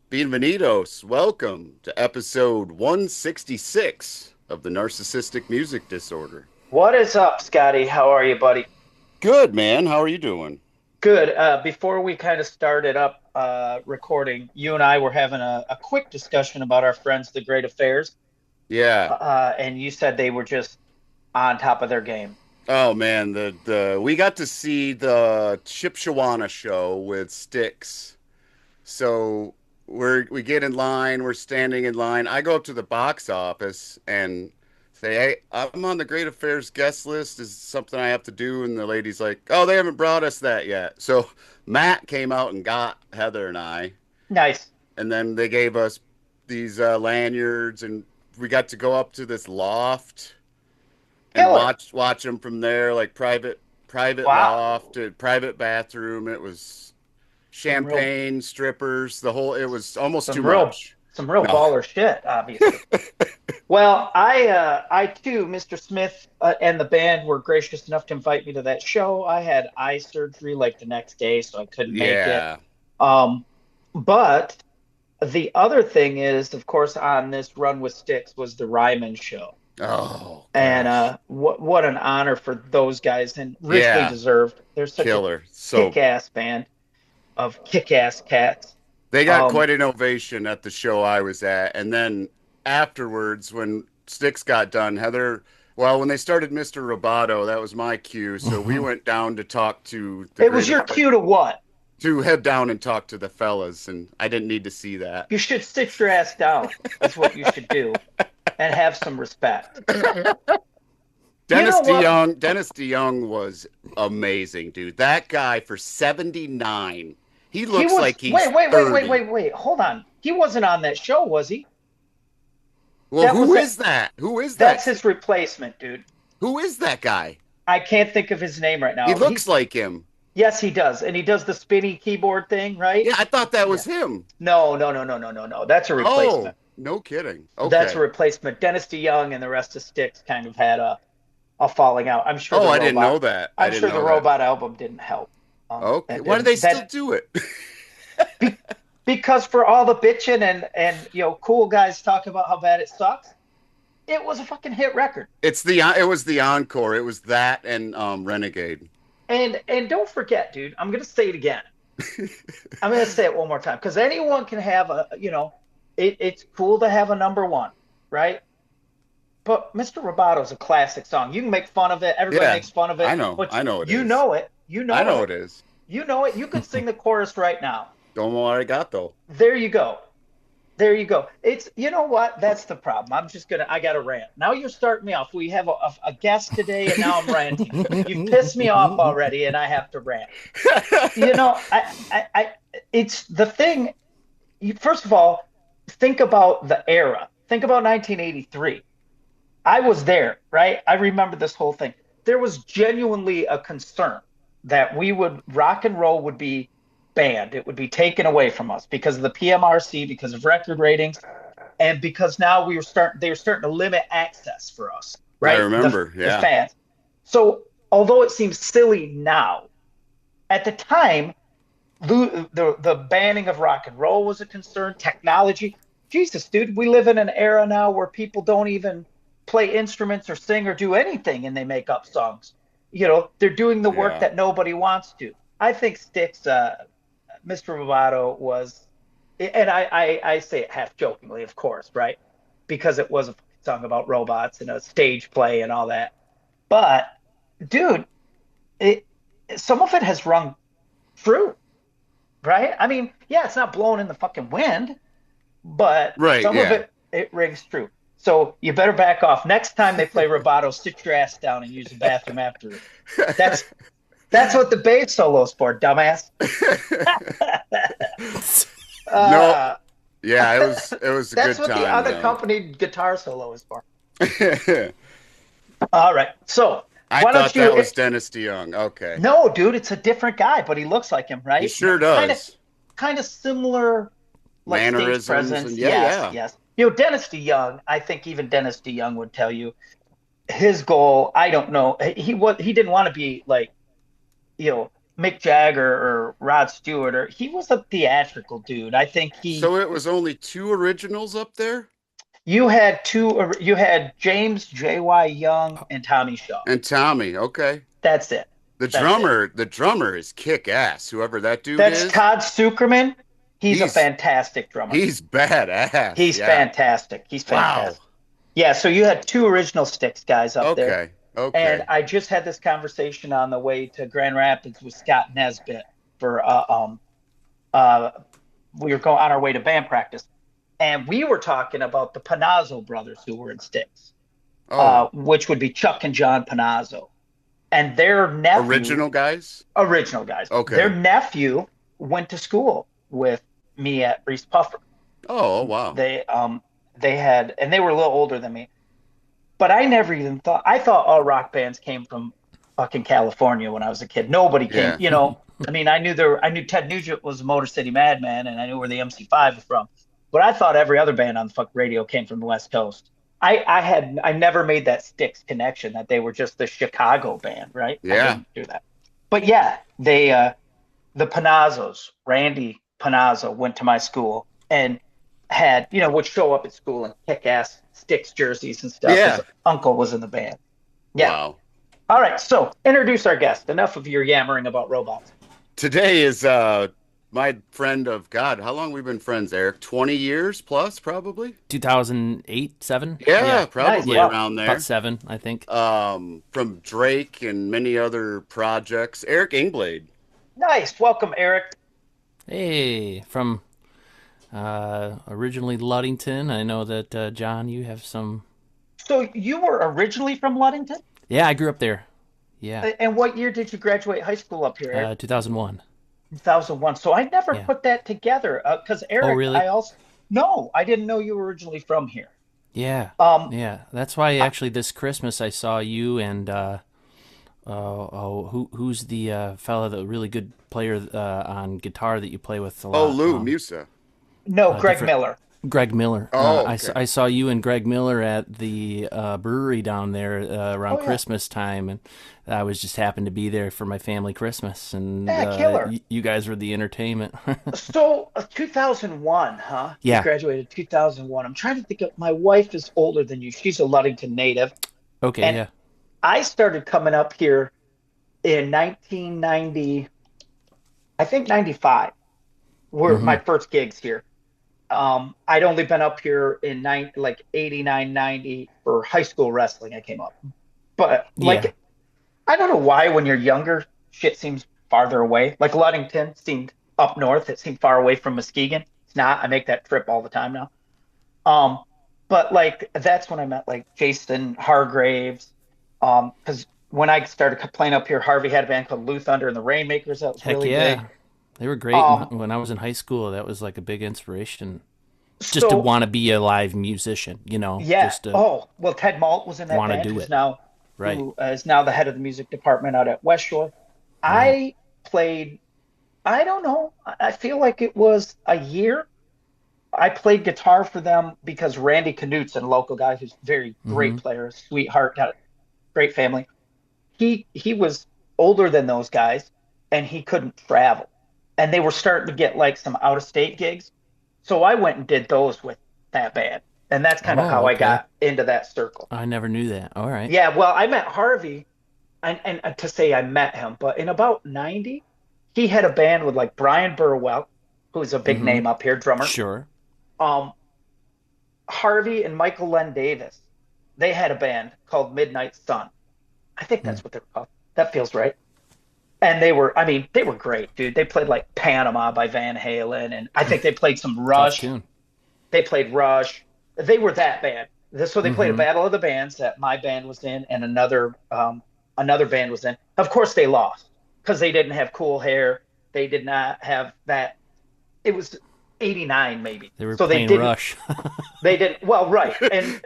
Bienvenidos. Welcome to episode 166 of the Narcissistic Music Disorder. What is up, Scotty? How are you, buddy? Good, man. How are you doing? Good. Before we kind of started up recording, you and I were having a quick discussion about our friends, the Great Affairs, Yeah. and you said they were just on top of their game. Oh man, the we got to see the Shipshawana show with Styx. So we get in line, we're standing in line. I go up to the box office and say, "Hey, I'm on the Great Affairs guest list. Is something I have to do?" And the lady's like, "Oh, they haven't brought us that yet." So Matt came out and got Heather and I, Nice. and then they gave us these lanyards, and we got to go up to this loft and Killer. watch them from there, like private Wow. loft, private bathroom. It was Some real, champagne, strippers, the whole. It was almost too some real, much. some real No, baller shit, obviously. Well, I too, Mr. Smith, and the band were gracious enough to invite me to that show. I had eye surgery like the next day, so I couldn't make it. yeah. Um, but the other thing is, of course, on this run with Styx was the Ryman show. Oh And gosh, what an honor for those guys and richly yeah, deserved. They're such a killer. So kick-ass band of kick-ass cats. they got Um, quite an ovation at the show I was at, and then afterwards, when Sticks got done, Heather. Well, when they started Mr. Roboto, that was my cue. So we went down to talk to the it was great your cue to what? to head down and talk to the fellas, and I didn't need to see that. You should sit your ass down, is what you should do, and have some respect. You know what? Dennis DeYoung was amazing, dude. That guy for 79, he He looks was like he's wait, wait, wait, wait, 30. wait, wait. Hold on. He wasn't on that show, was he? Well, That who was it. is that? Who is That's that? his replacement, dude. Who is that guy? I can't think of his name right He now. looks like him. Yes, he does. And he does the spinny keyboard thing, right? Yeah, I thought that Yeah. was him. No, no, no, no, no, no, no. That's a Oh, replacement. no kidding. That's a Okay. replacement. Dennis DeYoung and the rest of Styx kind of had a falling out. Oh, I didn't know that. I I'm didn't sure the know that. robot album didn't help. Okay. That Why do they didn't still that do it? be, because for all the bitching and cool guys talking about how bad it sucks, it was a fucking hit record. It was the encore. It was that and Renegade. And don't forget, dude, I'm gonna say it again. I'm gonna say it one more time because anyone can have it's cool to have a number one, right? But Mr. Robato's a classic song. You can make fun of it. Everybody Yeah, makes fun of I it, know. but I know it you is. know it. You I know know it. it is. You know it. You could sing the chorus right now. Don't know what I got though. There you go. There you go. It's you know what? That's the problem. I gotta rant. Now you're starting me off. We have a guest today, and now I'm ranting. You've pissed me off already, and I have to rant. You know, it's the thing. First of all, think about the era. Think about 1983. I was there, right? I remember this whole thing. There was genuinely a concern that rock and roll would be banned. It would be taken away from us because of the PMRC, because of record ratings, and because now they were starting to limit access for us, I right? remember. The Yeah. fans. So although it seems silly now, at the time, the banning of rock and roll was a concern. Technology, Jesus, dude, we live in an era now where people don't even play instruments or sing or do anything, and they make up songs. They're doing the work Yeah. that nobody wants to. I think Styx, Mr. Bravado was, and I say it half jokingly, of course, right? Because it was a song about robots and a stage play and all that. But, dude, it, some of it has rung true, right? I mean, yeah, it's not blowing in the fucking wind, but Right. some of Yeah. it rings true. So you better back off. Next time they play Roboto, sit your ass down and use the bathroom after it. That's that's what the bass solo's for, dumbass. No. uh, Yeah. It was a that's good what the time though. unaccompanied guitar solo is for. All right. So I why don't thought that you? was Dennis DeYoung. Okay. No, dude, it's a different guy, but he looks like him, He right? sure Kind of, does. kind of similar, like stage Mannerisms and presence. yeah, Yes, yeah. yes. Dennis DeYoung. I think even Dennis DeYoung would tell you his goal. I don't know. He didn't want to be like, you know, Mick Jagger or Rod Stewart, or he was a theatrical dude. I think he. So it was only two originals up there? You had two. You had James J.Y. Young and Tommy Shaw. And Tommy, okay. That's it. The That's it. drummer, the drummer is kick ass, whoever that dude That's is. Todd Sucherman. He's a He's fantastic drummer. he's badass. He's Yeah. fantastic. He's Wow. fantastic. Yeah, so you had two original Styx guys up there. Okay. And Okay. I just had this conversation on the way to Grand Rapids with Scott Nesbitt for uh we were going on our way to band practice. And we were talking about the Panazzo brothers who were in Styx, Oh, which would be Chuck and John Panazzo. And their nephew, original guys? original guys, their Okay. nephew went to school with me at Reese Puffer. Oh, wow. They had, and they were a little older than me, but I never even thought, I thought all rock bands came from fucking California when I was a kid. Nobody came, Yeah. I mean, I knew Ted Nugent was a Motor City Madman, and I knew where the MC5 was from, but I thought every other band on the fuck radio came from the West Coast. I never made that Styx connection that they were just the Chicago band, right? I Yeah. didn't do that. But yeah, the Panazzos, Randy Panazzo went to my school and had, would show up at school in kick-ass Styx jerseys and stuff. Yeah. His uncle was in the band. Yeah. Wow. All right. So introduce our guest. Enough of your yammering about robots. Today is my friend of God. How long we been friends, Eric? 20 years plus, probably? 2008, 7? Yeah, probably Nice. around there. About 7, I think. From Drake and many other projects. Eric Engblade. Nice. Welcome, Eric. Hey, from originally Ludington. I know that, John, you have some... So you were originally from Ludington? Yeah, I grew up there. Yeah, And what year did you graduate high school up here, Eric? 2001. 2001. So I never Yeah. put that together because Oh, Eric, really? no, I didn't know you were originally from here. Yeah, Um, yeah. That's why actually this Christmas I saw you and who's the fella, the really good player on guitar that you play with a Oh, lot? Lou Musa. no, Greg different- Miller. Greg Miller. Oh, I saw you and Greg Miller at the brewery down there around Oh, yeah. Christmas time, and I was just happened to be there for my family Christmas, and Yeah, killer. you guys were the entertainment. So 2001, huh? Yeah. You graduated 2001. I'm trying to think of, my wife is older than you. She's a Ludington native. Okay, And yeah. I started coming up here in 1990, I think 95 were my first gigs here. I'd only been up here in 89, 90 for high school wrestling. I came up, but Yeah. I don't know why when you're younger, shit seems farther away. Like Ludington seemed up north. It seemed far away from Muskegon. It's not. I make that trip all the time now. But that's when I met like Jason Hargraves. Because when I started playing up here, Harvey had a band called Lou Thunder and the Rainmakers. That was Heck really yeah. big. They were great when I was in high school. That was like a big inspiration. Just to So want to be a live musician, yeah. Just to Oh, well, Ted Malt was in that wanna band. do Who's it. now Right. who is now the head of the music department out at West Shore. I played. I don't know. I feel like it was a year. I played guitar for them because Randy Knutson, a local guy who's a very great player, sweetheart, got a great family. He was older than those guys, and he couldn't travel, and they were starting to get like some out of state gigs. So I went and did those with that band, and that's kind of Oh, how I okay. got into that circle. I never knew that. All right. Yeah, well, I met Harvey, and to say I met him, but in about 90, he had a band with like Brian Burwell, who's a big name up here, drummer. Sure. Um, Harvey and Michael Len Davis, they had a band called Midnight Sun. I think that's what they're called. That feels right. And they were great, dude. They played like Panama by Van Halen, and I think they played some Tough Rush. tune. They played Rush. They were that band. So they played a battle of the bands that my band was in, and another band was in. Of course, they lost because they didn't have cool hair. They did not have that. It was 89 maybe. They were so playing they didn't. Rush. They didn't. Well, right. And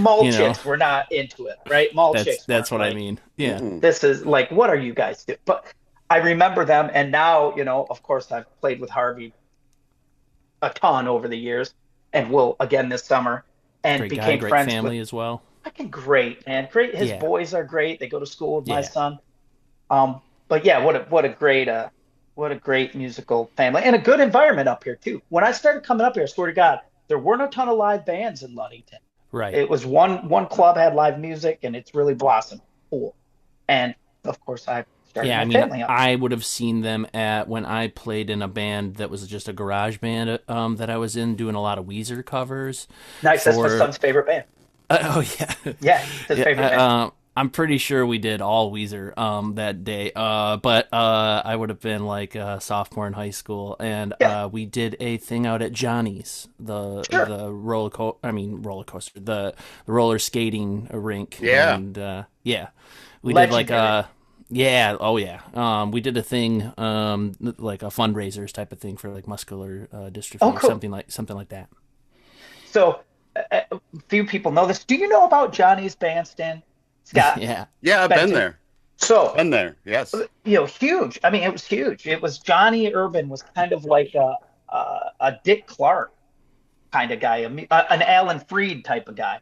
mall You know. chicks were not into it, right? Mall chicks. That's weren't what I like, mean. Yeah. This is like, what are you guys doing? But I remember them, and now, of course, I've played with Harvey a ton over the years, and will again this summer, and Great guy, became great friends family with. as well. Fucking great, man. Great. His Yeah. boys are great. They go to school with my Yeah. son. but yeah, what a great musical family and a good environment up here too. When I started coming up here, I swear to God, there weren't a ton of live bands in Ludington. Right. It was one club had live music, and it's really blossomed. Cool. And of course, I started Yeah, I my mean, family up. I would have seen them at when I played in a band that was just a garage band that I was in, doing a lot of Weezer covers. Nice. That's my For son's favorite band. oh yeah, Yeah, his yeah. favorite band. I'm pretty sure we did all Weezer that day. But I would have been like a sophomore in high school, and Yeah, we did a thing out at Johnny's, sure. the roller coaster, the roller skating rink, Yeah. and yeah, we did like Legendary. yeah, oh yeah. We did a thing, like a fundraisers type of thing for like muscular Oh, dystrophy or cool. something like that. So, few people know this. Do you know about Johnny's Bandstand, Scott? Yeah. Yeah, I've Been been to? there. So, Been there. Yes. huge. I mean, it was huge. It was Johnny Urban was kind of like a Dick Clark kind of guy, an Alan Freed type of guy.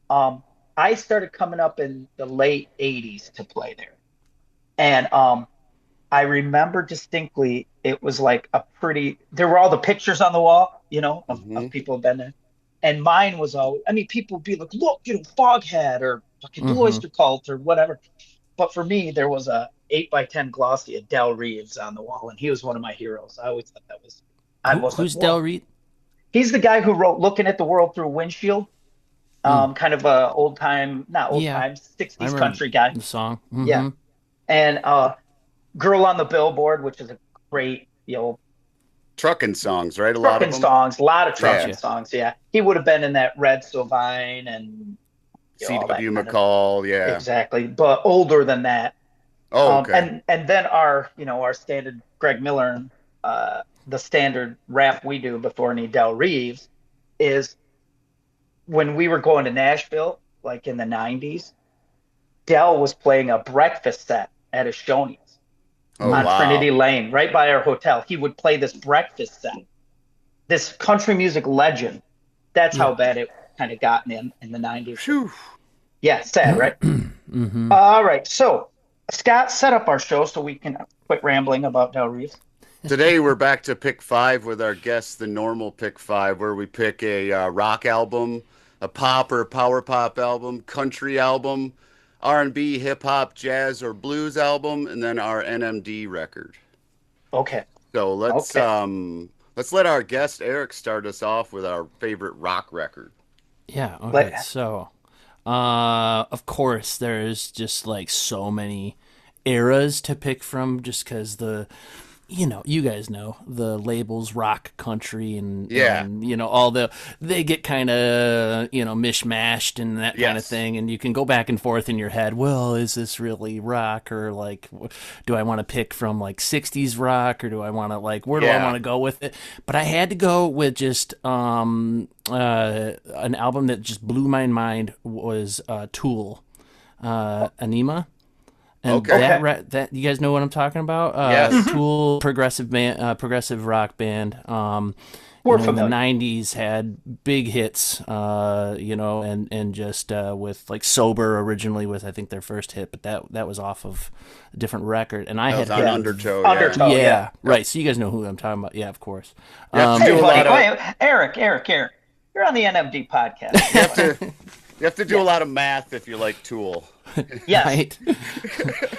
Um, I started coming up in the late '80s to play there, and I remember distinctly it was like a pretty. There were all the pictures on the wall, Hmm. of people who've been there, and mine was all. I mean, people would be like, "Look, Foghat or fucking Blue Mm-hmm. Oyster Cult or whatever." But for me, there was a 8x10 glossy of Del Reeves on the wall, and he was one of my heroes. I always thought that was. I was like, Who's Del whoa. Reed? He's the guy who wrote "Looking at the World Through a Windshield." Mm. Kind of a old time, not old Yeah, time, I 60s remember country guy. the song. Yeah. Mm-hmm. And Girl on the Billboard, which is a great, Trucking songs, right? A lot of trucking them. songs, a lot of trucking Yeah. Gotcha. songs. Yeah. He would have been in that Red Sylvine and all that C.W. kind of McCall. Yeah. exactly, but older than that. Oh, okay. And then our standard Greg Miller and the standard rap we do before any Del Reeves is when we were going to Nashville, like in the '90s, Dell was playing a breakfast set at a Shoney's Oh, on wow. Trinity Lane, right by our hotel. He would play this breakfast set. This country music legend. That's Yeah. how bad it kind of gotten in the '90s. Phew. Yeah, sad, right? Mm-hmm. All right. So Scott set up our show so we can quit rambling about Del Reeves. Today we're back to pick five with our guests, the normal pick five, where we pick a rock album, a pop or power pop album, country album, R&B, hip hop, jazz, or blues album, and then our NMD record. Okay. So Okay. let's let our guest Eric start us off with our favorite rock record. Yeah. Okay. Let So, of course, there's just like so many eras to pick from, just because you guys know the labels rock country and Yeah. all they get kind of mishmashed and that kind of Yes. thing, and you can go back and forth in your head, well, is this really rock, or like do I want to pick from like 60s rock, or do I want to like where do I want Yeah. to go with it? But I had to go with just an album that just blew my mind was Tool, Anima. And Okay. Okay. that you guys know what I'm talking about? Yes. Tool, progressive band, progressive rock band. We're In the familiar. '90s had big hits. And just with like Sober originally was I think their first hit, but that was off of a different record. And I That had was on heard, Undertow. Yeah. Undertow. Oh, yeah. yeah, right. So you guys know who I'm talking about? Yeah, of course. You have to Hey, do a buddy. lot of Wait, Eric. You're on the NMD podcast. you have to you have to do Yeah. a lot of math if you like Tool. Yes. Right.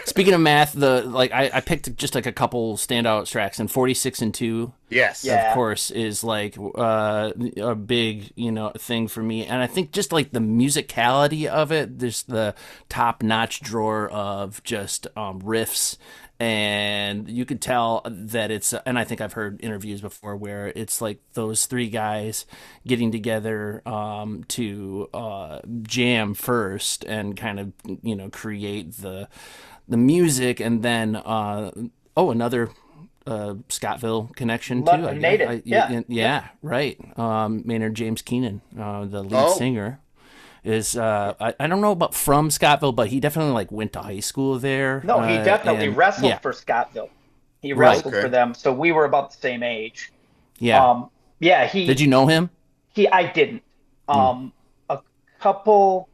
Speaking of math, I picked just like a couple standout tracks, and 46 and 2 Yes. Yeah. of course is like a big thing for me, and I think just like the musicality of it, there's the top notch drawer of just riffs, and you could tell that it's, and I think I've heard interviews before where it's like those three guys getting together to jam first and kind of create the music, and then another Scottville connection too. Native. Yeah. Yeah, right. Maynard James Keenan, the lead Oh. singer, is I don't know about from Scottville, but he definitely like went to high school there. No, he definitely And wrestled yeah, for Scottville. He right. wrestled Okay. for them, so we were about the same age. Yeah. Yeah, Did you know him? I didn't. A couple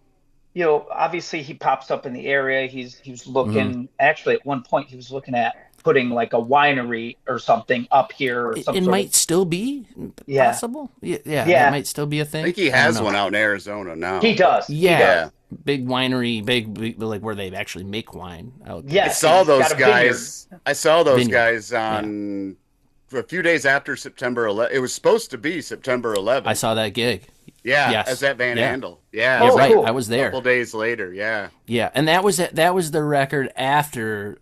obviously he pops up in the area. He was Hmm. looking, actually at one point he was looking at putting like a winery or something up here or some It sort of, might still be yeah, possible. Yeah, yeah, that yeah, might still be a I thing. think he I don't has know. one out in Arizona he now, but does. He Yeah, does. yeah. big winery, big like where they actually make wine out I there. Yes, and saw he's got those a vineyard. guys. I saw those Vineyard. guys Yeah, on a few days after September 11th. It was supposed to be September I 11th. saw that gig. Yeah, as Yes. that Van Yeah. Andel. Yeah, it Yeah. was Oh, like Right. I cool. was a couple there. days later. Yeah. Yeah, and that was the record after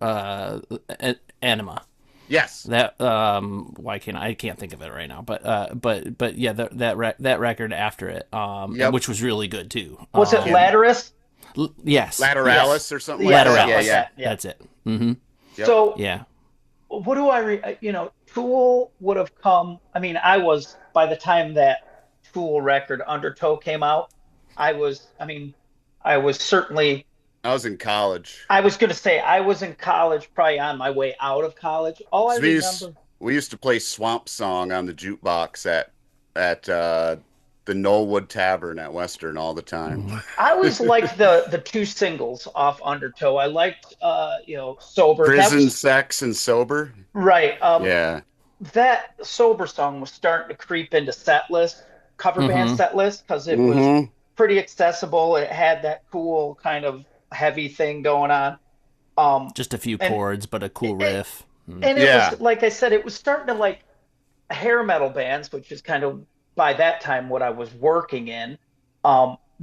Anima. Yes. That why can't I can't think of it right now, but yeah, that record after it, and Yep. which was really good too. Was it And Lateralis? Yes, yes, Yes. Lateralis or something like Yes, that. something Yeah, like Lateralis. yeah. that. Yeah. That's it. Hmm. Yep. So Yeah. what do Tool would have come. I mean, by the time that Tool record Undertow came out, I mean, I was certainly, I was in college. I was going to say, I was in college, probably on my way out of college. All I 'Cause remember, we used to play Swamp Song on the jukebox at the Knollwood Tavern at Western all the time. I always liked the two singles off Undertow. I liked, Sober. That Prison, was Sex, and Sober. right. Yeah. That Sober song was starting to creep into cover band Hmm. set list, because it was Mm-hmm. pretty accessible. It had that cool kind of heavy thing going on. Just a few And chords, but a cool it, riff. Mm. and it was, Yeah. like I said, it was starting to like hair metal bands, which is kind of by that time what I was working in.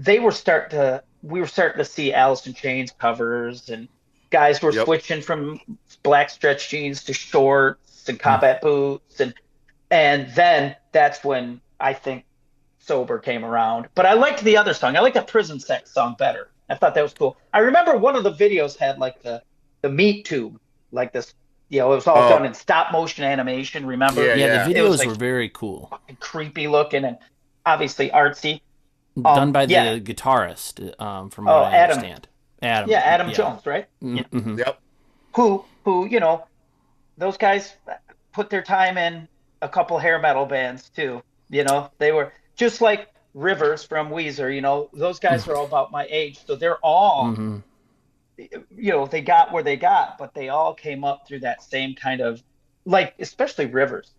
We were starting to see Alice in Chains covers, and guys were Yep. switching from black stretch jeans to shorts and combat boots, and then that's when I think Sober came around. But I liked the other song. I liked the Prison Sex song better. I thought that was cool. I remember one of the videos had like the meat tube, like this, it was all done Oh, in stop motion animation, remember? yeah, Yeah, the yeah. It was videos like were very cool, creepy looking and obviously artsy. done by Yeah. the guitarist, from what Oh, I understand. Yeah, Adam. Adam Yeah. Jones, right? Yeah. Mm-hmm. Yep. Who, those guys put their time in a couple hair metal bands too. They were just like Rivers from Weezer. Those guys are all about my age, so they're all, Hmm. they got where they got, but they all came up through that same kind of, like, especially Rivers,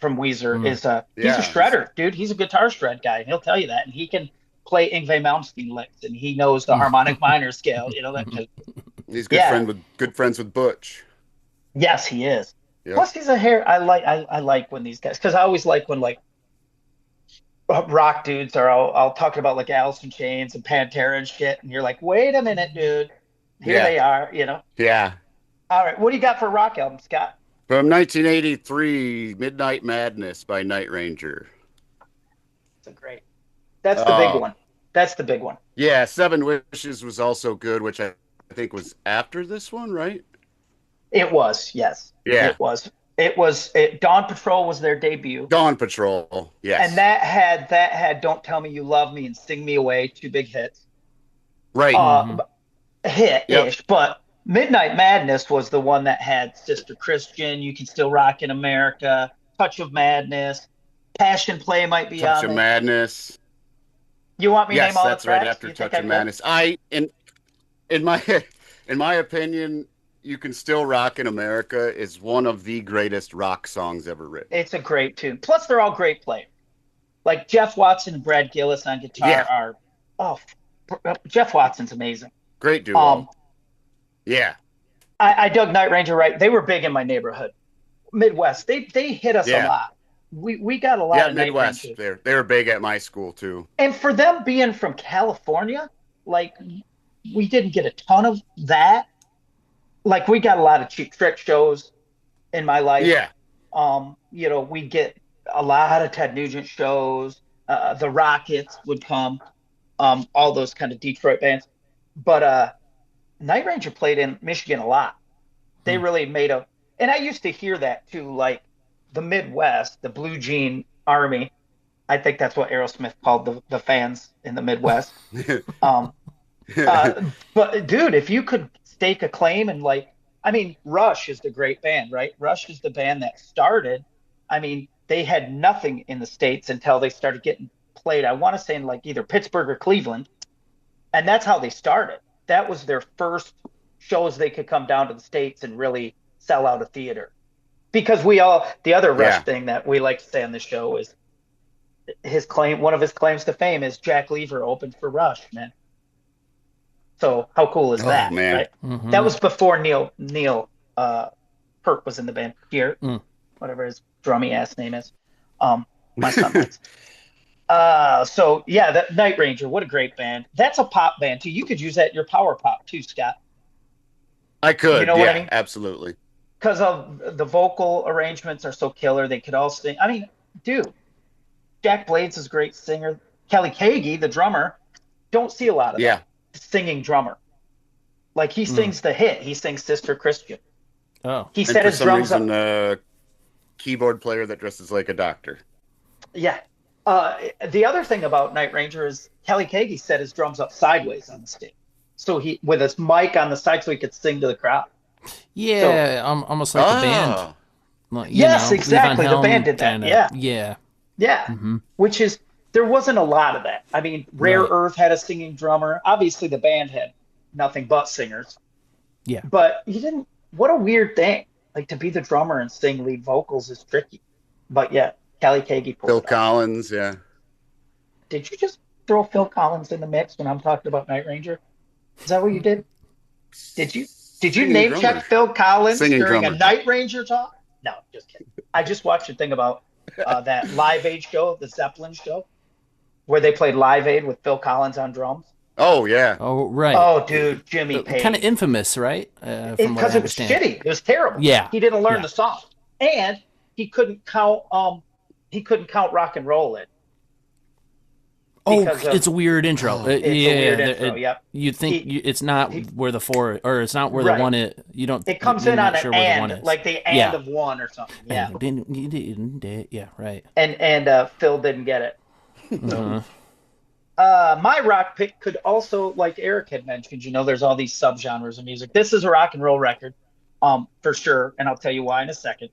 from Weezer he's a Yeah. shredder, dude. He's a guitar shred guy, and he'll tell you that, and he can play Yngwie Malmsteen licks, and he knows the harmonic minor scale. He's Yeah, good friends with Butch. yes, he is. Yep. Plus, he's a hair. I like when these guys, because I always like when like rock dudes are all talking about like Alice in Chains and Pantera and shit, and you're like, wait a minute, dude. Here Yeah. they are. Yeah. All right, what do you got for a rock album, Scott? From 1983, Midnight Madness by Night Ranger. It's a great. That's the big Uh, one. That's the big one. yeah, Seven Wishes was also good, which I think was after this one, right? It was, yes, Yeah. it was. It was. Dawn Patrol was their debut, Dawn Patrol. and Yes. that had "Don't Tell Me You Love Me" and "Sing Me Away," two big hits. Right. Hmm. Yep. Hit-ish, but Midnight Madness was the one that had Sister Christian, You Can Still Rock in America, Touch of Madness, Passion Play might be Touch on of there. Madness. You want me to name Yes, all the that's right tracks? after You think Touch I of could? Madness. In my in my opinion, You Can Still Rock in America is one of the greatest rock songs ever written. It's a great tune. Plus, they're all great players. Like Jeff Watson and Brad Gillis on guitar Yeah. are, oh, Jeff Watson's amazing. Great duo. Um, Yeah. I dug Night Ranger right. They were big in my neighborhood, Midwest. They hit us a Yeah. lot. We got a lot Yeah, of Night Midwest. Ranger. They were big at my school too. And for them being from California, like, we didn't get a ton of that. Like, we got a lot of Cheap Trick shows in my life. Yeah. We get a lot of Ted Nugent shows. The Rockets would come, all those kind of Detroit bands. But Night Ranger played in Michigan a lot. They really made and I used to hear that too, like the Midwest, the Blue Jean Army. I think that's what Aerosmith called the fans in the Midwest. Um, but dude, if you could stake a claim and like, I mean, Rush is the great band, right? Rush is the band that started. I mean, they had nothing in the States until they started getting played. I want to say in like either Pittsburgh or Cleveland. And that's how they started. That was their first shows they could come down to the States and really sell out a theater. Because the other Rush Yeah. thing that we like to say on the show is one of his claims to fame is Jack Lever opened for Rush, man. So how cool is Oh that, man. right? That was before Neil Peart was in the band. Here, whatever his drummy ass name is. My son likes. So yeah, that Night Ranger, what a great band. That's a pop band too. You could use that in your power pop too, Scott. I could. You know yeah, what I mean? Absolutely. Because of the vocal arrangements are so killer. They could all sing. I mean, dude, Jack Blades is a great singer. Kelly Kagi, the drummer, don't see a lot of that singing drummer. Like he sings the hit. He sings Sister Christian. Oh. He And set for his some drums reason, up. keyboard player that dresses like a doctor. Yeah. The other thing about Night Ranger is Kelly Kagi set his drums up sideways on the stage. So he with his mic on the side so he could sing to the crowd. Yeah, almost like the band. Like, yes, exactly. The band did that. Kinda, yeah. Mm-hmm. Which is, there wasn't a lot of that. I mean, Rare Earth had a singing drummer. Obviously, the band had nothing but singers. Yeah. But what a weird thing. Like, to be the drummer and sing lead vocals is tricky. But yeah, Kelly Kagi pulled Phil it off. Collins, yeah. Did you just throw Phil Collins in the mix when I'm talking about Night Ranger? Is that what you did? Did you Singing name drummer. check Phil Collins Singing during drummer. a Night Ranger talk? No, just kidding. I just watched a thing about that Live Aid show, the Zeppelin show, where they played Live Aid with Phil Collins on drums. Oh, yeah. Oh, right. Oh, dude, Jimmy Page. Kind of infamous, right? From what I Because it was understand. shitty. It was terrible. Yeah. He didn't learn the song. And he couldn't count rock and roll in. Oh, it's a weird intro. It's a weird intro, yep. You think it's not where the four, or it's not where the one is. You don't. It comes you're in not on sure an where the one and, is. like the and of one or something. Yeah. Yeah, right. And Phil didn't get it. My rock pick could also, like Eric had mentioned, there's all these subgenres of music. This is a rock and roll record, for sure, and I'll tell you why in a second.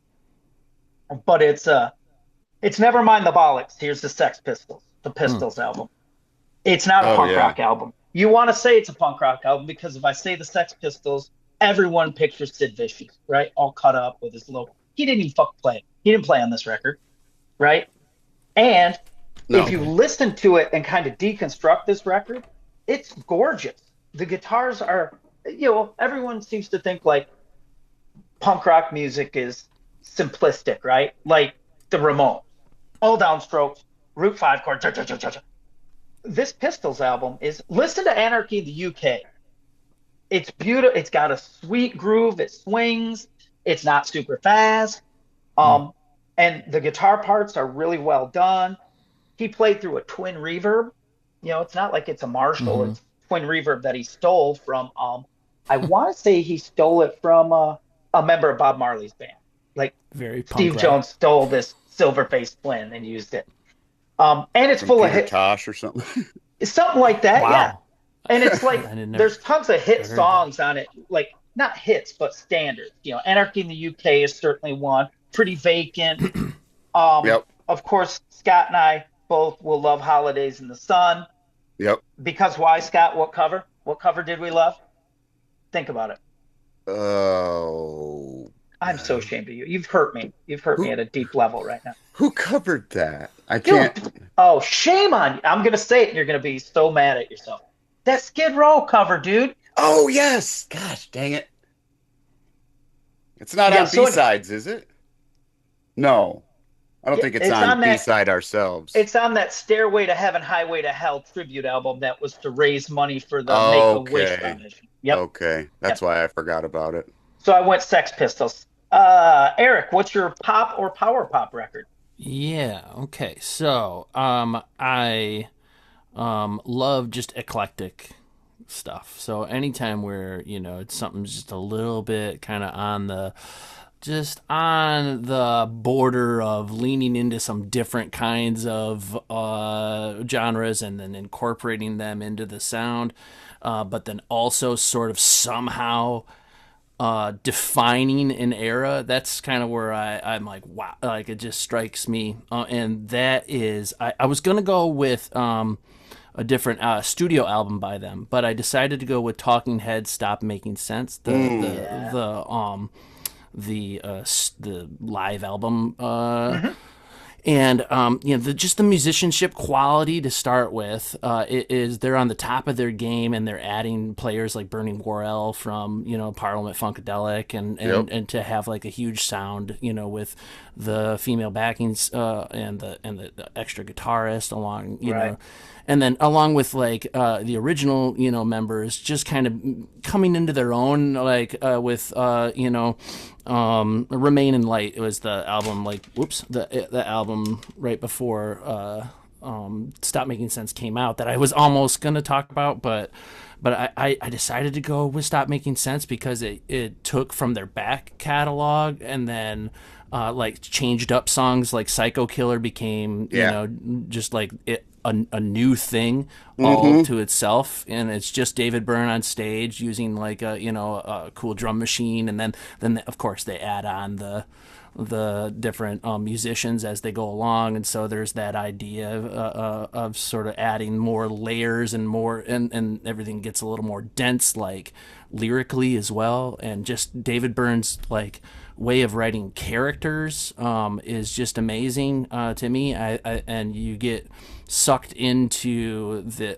But it's Never Mind the Bollocks. Here's the Sex Pistols, the Pistols album. It's not a punk rock album. You want to say it's a punk rock album because if I say the Sex Pistols, everyone pictures Sid Vicious, right? All cut up with his logo. He didn't even fucking play it. He didn't play on this record, right? And if you listen to it and kind of deconstruct this record, it's gorgeous. The guitars are, everyone seems to think like punk rock music is simplistic, right? Like the Ramones, all downstrokes, root 5 chord. This Pistols album listen to Anarchy in the UK. It's beautiful. It's got a sweet groove. It swings. It's not super fast. And the guitar parts are really well done. He played through a twin reverb. It's not like it's a Marshall. It's twin reverb that he stole from, I want to say he stole it from a member of Bob Marley's band. Like very punk Steve rock. Jones stole this silver-faced twin and used it. And it's full of hits. Tosh or something. Something like that, Wow. yeah. And it's like there's tons of hit heard songs on it, like not hits but standards. Anarchy in the UK is certainly one. Pretty Vacant. Yep. Of course, Scott and I both will love Holidays in the Sun. Yep. Because why, Scott? What cover? What cover did we love? Think about it. Oh. I'm so ashamed of you. You've hurt me. You've hurt me at a deep level right now. Who covered that? I can't. Oh, shame on you. I'm going to say it and you're going to be so mad at yourself. That Skid Row cover, dude. Oh, yes. Gosh, dang it. It's not on B-sides, is it? No. I don't think it's on B-side ourselves. It's on that Stairway to Heaven, Highway to Hell tribute album that was to raise money for the Make-A-Wish Foundation. Yep. Okay. That's why I forgot about it. So I went Sex Pistols. Eric, what's your pop or power pop record? Yeah. Okay. So, I love just eclectic stuff. So anytime where it's something just a little bit kind of on the border of leaning into some different kinds of genres and then incorporating them into the sound, but then also sort of somehow defining an era. That's kind of where I'm like, wow, like it just strikes me. And that is, I was gonna go with a different studio album by them, but I decided to go with Talking Heads. Stop Making Sense. The live album. And just the musicianship quality to start with, they're on the top of their game, and they're adding players like Bernie Worrell from Parliament Funkadelic, and to have like a huge sound, with the female backings and the extra guitarist along, know. And then along with like the original, members just kind of coming into their own, like with Remain in Light. It was the album, the album right before Stop Making Sense came out that I was almost gonna talk about, but I decided to go with Stop Making Sense because it took from their back catalog and then changed up songs like Psycho Killer became just like a new thing all to itself, and it's just David Byrne on stage using like a cool drum machine, and then of course they add on the different musicians as they go along, and so there's that idea of sort of adding more layers and more, and everything gets a little more dense, like lyrically as well, and just David Byrne's like way of writing characters is just amazing to me. And you get sucked into the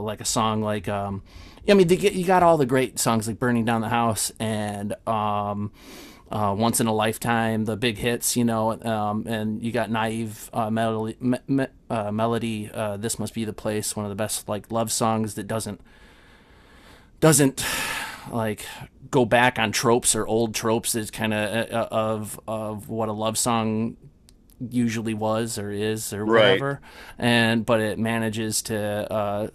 like a song like you got all the great songs like Burning Down the House and Once in a Lifetime, the big hits, and you got Naive Melody, This Must Be the Place, one of the best like love songs that doesn't like go back on tropes or old tropes. Is kind of what a love song usually was or is or whatever, but it manages to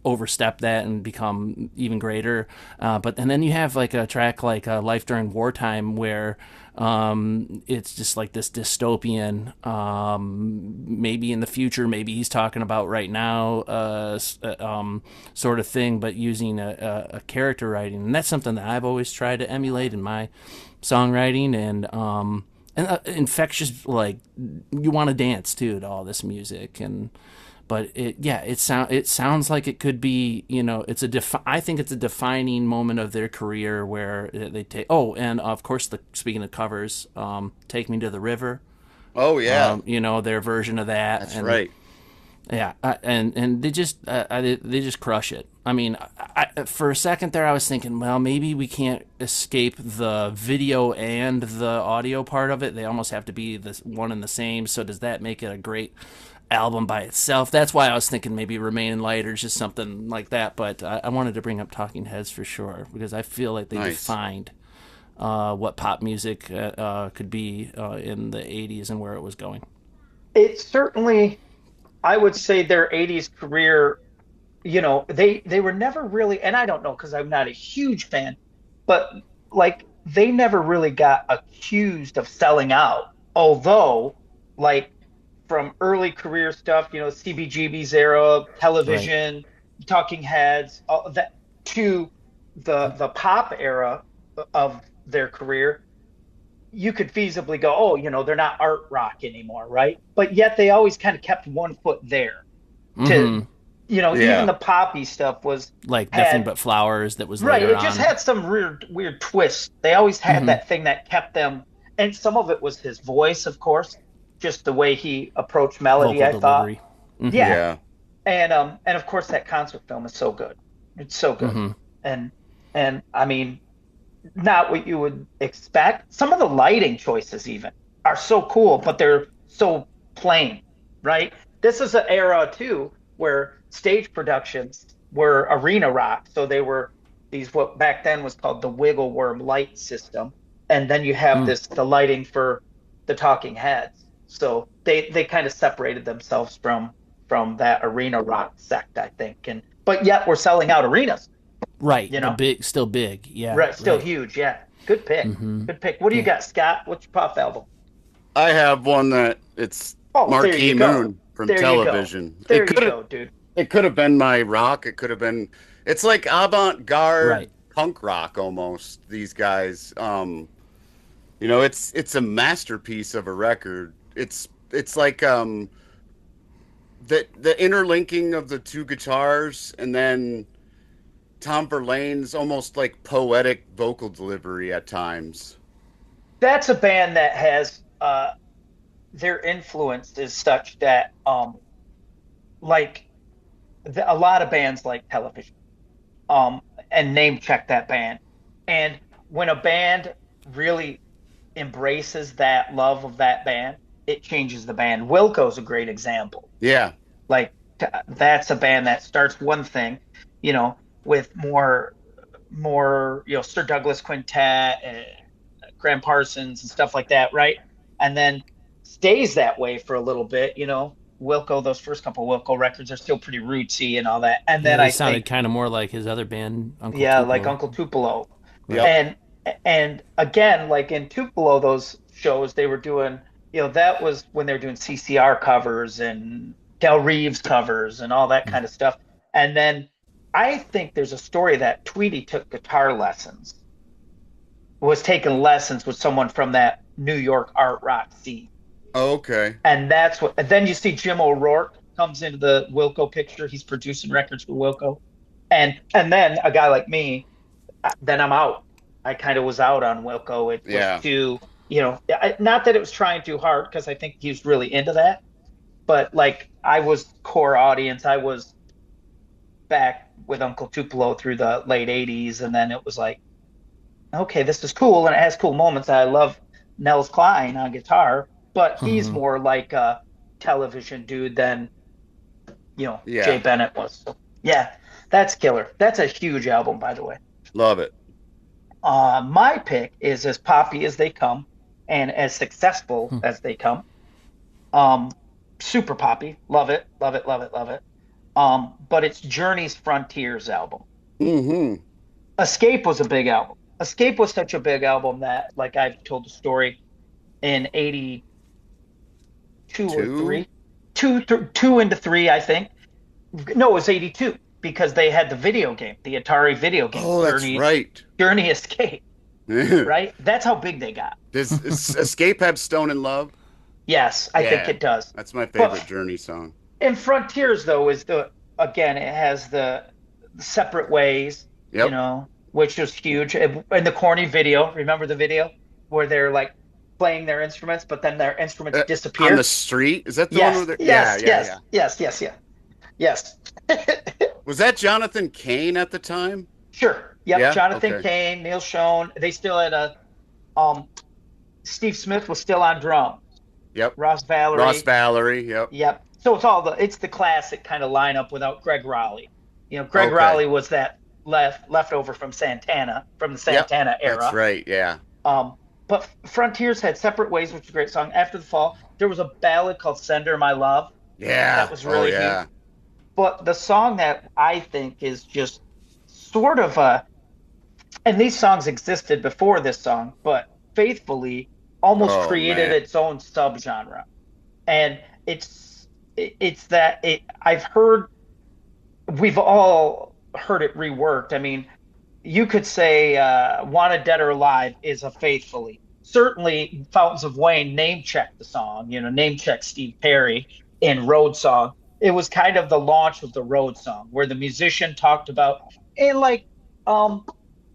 overstep that and become even greater. And then you have like a track like Life During Wartime where it's just like this dystopian, maybe in the future, maybe he's talking about right now, sort of thing, but using a character writing. And that's something that I've always tried to emulate in my songwriting, and infectious, like you want to dance too to all this music. But it sounds like it could be, I think it's a defining moment of their career where they take, and of course speaking of covers, Take Me to the River. Oh yeah. Their version of that. That's right. Yeah, and they just crush it. I mean, for a second there, I was thinking, well, maybe we can't escape the video and the audio part of it. They almost have to be the one and the same. So does that make it a great album by itself? That's why I was thinking maybe Remain in Light or just something like that. But I wanted to bring up Talking Heads for sure because I feel like they defined what pop music could be in the 80s and where it was going. It certainly, I would say their 80s career, they were never really, and I don't know because I'm not a huge fan, but like they never really got accused of selling out. Although, like from early career stuff, CBGB's era, television, Talking Heads, all that, to the pop era of their career, you could feasibly go, they're not art rock anymore, right? But yet they always kind of kept one foot there. To, even the poppy stuff was like Nothing But Flowers that was right. Later It just on. had some weird twists. They always had that thing that kept them, and some of it was his voice, of course, just the way he approached melody. Vocal delivery. Thought, yeah. And of course that concert film is so good. It's so good, and I mean, not what you would expect. Some of the lighting choices even are so cool, but they're so plain, right? This is an era too where stage productions were arena rock. So they were these, what back then was called the wiggle worm light system. And then you have the lighting for the Talking Heads. So they kind of separated themselves from that arena rock sect, I think. But yet we're selling out arenas. Right. Still big. Yeah. Right. Still huge. Yeah. Good pick. Good pick. What do you got, Scott? What's your pop album? I have one that it's Marquee Moon from television. There you go, dude. It could have been my rock. It could have been. It's like avant-garde punk rock almost. These guys, you know, it's a masterpiece of a record. It's like the interlinking of the two guitars, and then Tom Verlaine's almost like poetic vocal delivery at times. That's a band that has their influence is such that like a lot of bands like Television and name check that band. And when a band really embraces that love of that band, it changes the band. Wilco's a great example. Yeah. Like that's a band that starts one thing, you know, with more, you know, Sir Douglas Quintet and Graham Parsons and stuff like that, right? And then stays that way for a little bit, you know. Wilco, those first couple Wilco records are still pretty rootsy and all that. And then they I sounded think, kind of more like his other band, Uncle yeah, Tupelo. like Uncle Tupelo. Yep. And again, like in Tupelo, those shows they were doing, you know, that was when they were doing CCR covers and Del Reeves covers and all that kind of stuff. And then I think there's a story that Tweety took guitar lessons, was taking lessons with someone from that New York art rock scene. Oh, okay. And that's what, and then you see Jim O'Rourke comes into the Wilco picture. He's producing records for Wilco. And then a guy like me, then I'm out. I kind of was out on Wilco. It was too, you know, not that it was trying too hard, because I think he was really into that, but like I was core audience. I was back with Uncle Tupelo through the late 80s. And then it was like, okay, this is cool. And it has cool moments. I love Nels Cline on guitar, but he's more like a Television dude than, you know, Jay Bennett was. So, yeah, that's killer. That's a huge album, by the way. Love it. My pick is As Poppy as They Come and As Successful as They Come. Super poppy. Love it. Love it. Love it. Love it. But it's Journey's Frontiers album. Mm-hmm. Escape was a big album. Escape was such a big album that, like, I've told the story in 82 or 3. Two into 3, I think. No, it was 82 because they had the video game, the Atari video game. Oh, that's right. Journey Escape. Right? That's how big they got. Does Escape have Stone in Love? Yes, I think it does. That's my favorite Journey song. And Frontiers, though, is it has the Separate Ways, you know, which was huge. And the corny video, remember the video where they're like playing their instruments, but then their instruments disappear on the street? Is that the one where they're... Yes. Was that Jonathan Cain at the time? Sure. Yep. Yeah? Jonathan Cain, Neil Schon. They still had Steve Smith was still on drums. Yep. Ross Valerie. Yep. So it's the classic kind of lineup without Greg Raleigh. You know, Greg Raleigh was that leftover from Santana, from the Santana era. That's right, yeah. But Frontiers had Separate Ways, which was a great song. After the Fall, there was a ballad called Sender My Love. Yeah. That was really huge. But the song that I think is just sort of and these songs existed before this song, but Faithfully almost created its own subgenre. And we've all heard it reworked. I mean, you could say Wanted Dead or Alive is a Faithfully. Certainly Fountains of Wayne name checked the song, you know, name checked Steve Perry in Road Song. It was kind of the launch of the Road Song, where the musician talked about, and like, you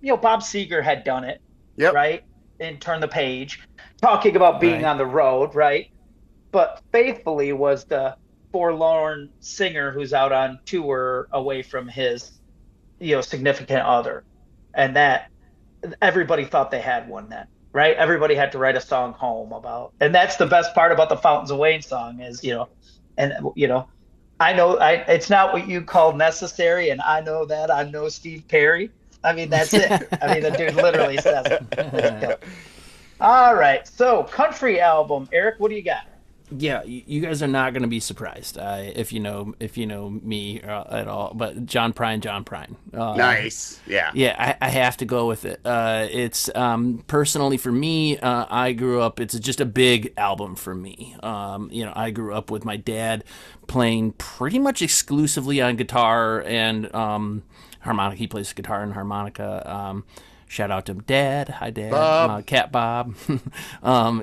know, Bob Seger had done it, right? And Turn the Page, talking about being on the road, right? But Faithfully was the forlorn singer who's out on tour away from his, you know, significant other. And that everybody thought they had one then, right? Everybody had to write a song home about. And that's the best part about the Fountains of Wayne song is, you know, and, you know, I know it's not what you call necessary, and I know that. I know Steve Perry. I mean, that's it. I mean, the dude literally says it. All right, so country album. Eric, what do you got? Yeah, you guys are not going to be surprised if you know me at all. But John Prine. Nice, yeah. Yeah, I have to go with it. It's personally for me. I grew up. It's just a big album for me. You know, I grew up with my dad playing pretty much exclusively on guitar and harmonica. He plays guitar and harmonica. Shout out to Dad. Hi, Dad. Bob. Cat Bob.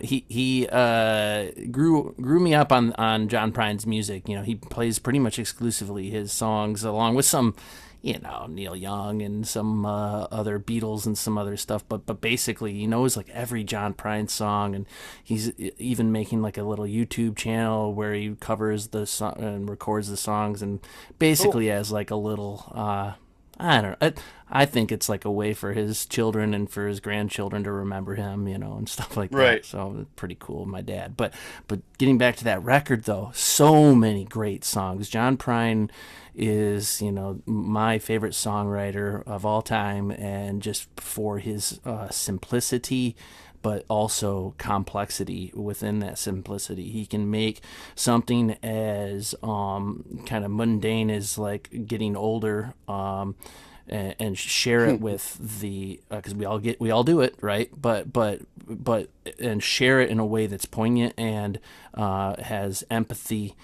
He grew me up on John Prine's music. You know, he plays pretty much exclusively his songs, along with some, you know, Neil Young and some other Beatles and some other stuff. But basically, he knows like every John Prine song, and he's even making like a little YouTube channel where he covers the song and records the songs, and basically as like a little. I don't know. I think it's like a way for his children and for his grandchildren to remember him, you know, and stuff like Right. that. So pretty cool, my dad. But getting back to that record, though, so many great songs. John Prine is, you know, my favorite songwriter of all time, and just for his simplicity, but also complexity within that simplicity. He can make something as kind of mundane as like getting older, and share it with the because we all do it, right? But and share it in a way that's poignant and has empathy,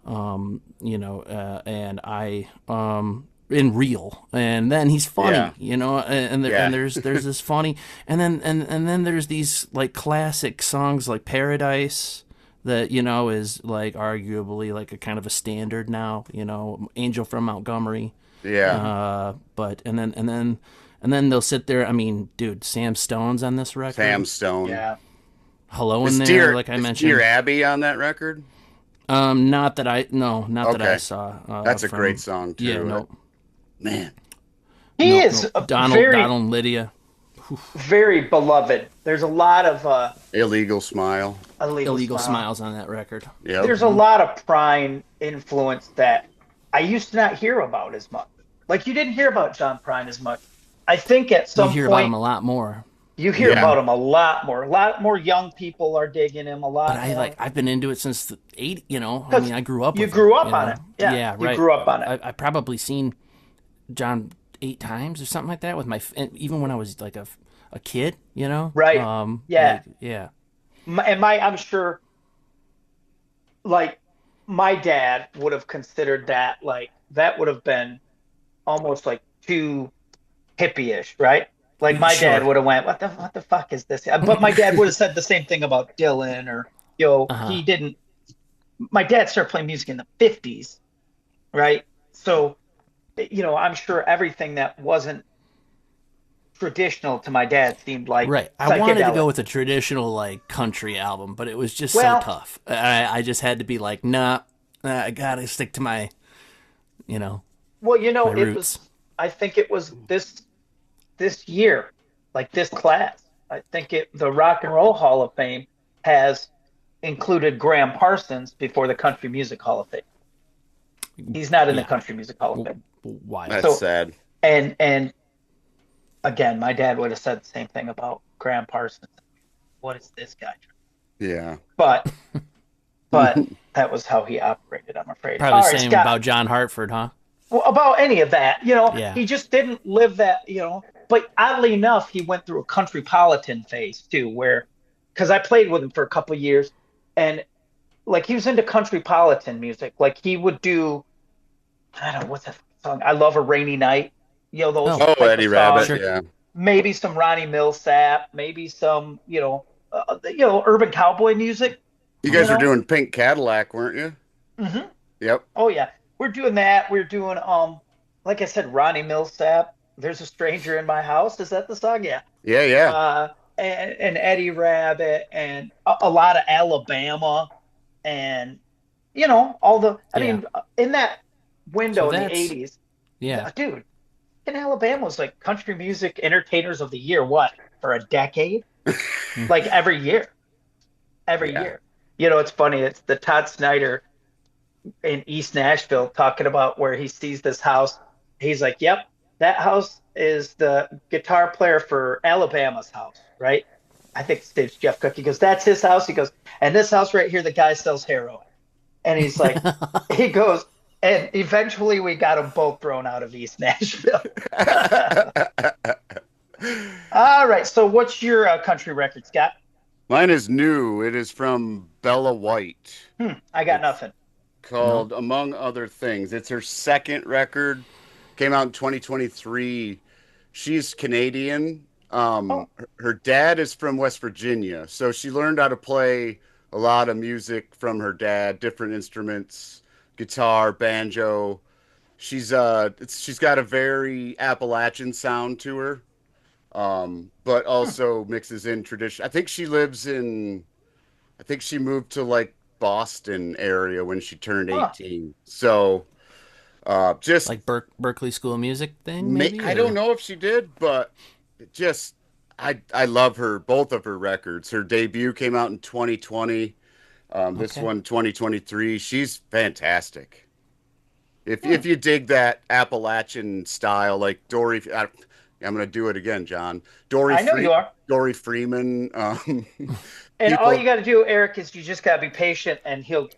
you know, and in real, and then he's funny, Yeah. you know, and there's this funny, and then there's these like classic songs like Paradise that, you know, is like arguably like a kind of a standard now, you know, Angel from Montgomery. Yeah. But and then they'll sit there. I mean, dude, Sam Stone's on this record. Sam Stone. Yeah. Hello Is in there, Dear, like I is mentioned. Dear Abby on that record? Not that I Okay. saw. That's a great song, too. Yeah, no, Man. He is a Donald and Lydia. very beloved. There's a lot of Illegal Smile. Illegal Smiles on that record. Yeah. There's a lot of Prine influence that I used to not hear about as much. Like, you didn't hear about John Prine as much. I think at some You hear point about him a lot more. you hear Yeah. about him a lot more. A lot more young people are digging him a lot. But more. I've been into it since the 80s, you know. I mean, I grew up You with grew it, up you on know? it. Yeah, you right. grew up on it. I probably seen John 8 times or something like that with even when I was like a kid, you know. Right. Yeah. like, yeah. I'm sure, like, my dad would have considered that, like, that would have been almost like too hippie-ish, right? Like, my Sure. dad would have went, what the fuck is this? But my dad would have said the same thing about Dylan, or, you know, he didn't. My dad started playing music in the 50s, right? So, you know, I'm sure everything that wasn't traditional to my dad seemed like Right. I wanted to psychedelic. go with a traditional like country album, but it was just Well- so tough. I just had to be like, nah, I gotta stick to my, you know. Well, you know, My it roots. was. I think it was this year, like this class. I think the Rock and Roll Hall of Fame has included Graham Parsons before the Country Music Hall of Fame. He's not in the Yeah. Country Music Hall of Fame. Why? That's So- sad. And again, my dad would have said the same thing about Graham Parsons. What is this guy? Yeah. But that was how he operated, I'm afraid. Probably All the right, same Scott. about John Hartford, huh? Well, about any of that, you know, Yeah. he just didn't live that, you know. But oddly enough, he went through a countrypolitan phase too, where, because I played with him for a couple of years, and like he was into countrypolitan music. Like he would do, I don't know what's that song? I Love a Rainy Night. You know those. Oh, type of Eddie Rabbit. songs. Yeah. Maybe some Ronnie Millsap. Maybe some, urban cowboy music. You guys You were know? doing Pink Cadillac, weren't you? Mm-hmm. Yep. Oh yeah, we're doing that. We're doing like I said, Ronnie Millsap. There's a Stranger in My House. Is that the song? Yeah. Yeah, yeah. And Eddie Rabbit, and a lot of Alabama, and all the. I Yeah. mean, in that window So in the that's- '80s, Yeah. dude, in Alabama was like country music entertainers of the year. What, for a decade? Like every year, every Yeah. year. It's funny. It's the Todd Snyder in East Nashville talking about where he sees this house. He's like, "Yep, that house is the guitar player for Alabama's house, right?" I think his name's Jeff Cook. He goes, "That's his house." He goes, "And this house right here, the guy sells heroin." And he's like, he goes, and eventually we got them both thrown out of East Nashville. All right. So what's your country record, Scott? Mine is new. It is from Bella White, I got nothing. called Among Other Things. It's her second record. Came out in 2023. She's Canadian. Oh, Her dad is from West Virginia, so she learned how to play a lot of music from her dad, different instruments, guitar, banjo. She's got a very Appalachian sound to her, but also mixes in tradition. I think she moved to like Boston area when she turned huh. 18. So just Like Berkeley School of Music thing, maybe? I don't Or know if she did, but just I love her both of her records. Her debut came out in 2020. This okay. one 2023. She's fantastic. Hmm. If you dig that Appalachian style, like I'm gonna do it again, John. I know you are. Dory Freeman. And all People. you got to do, Eric, is you just got to be patient, and he'll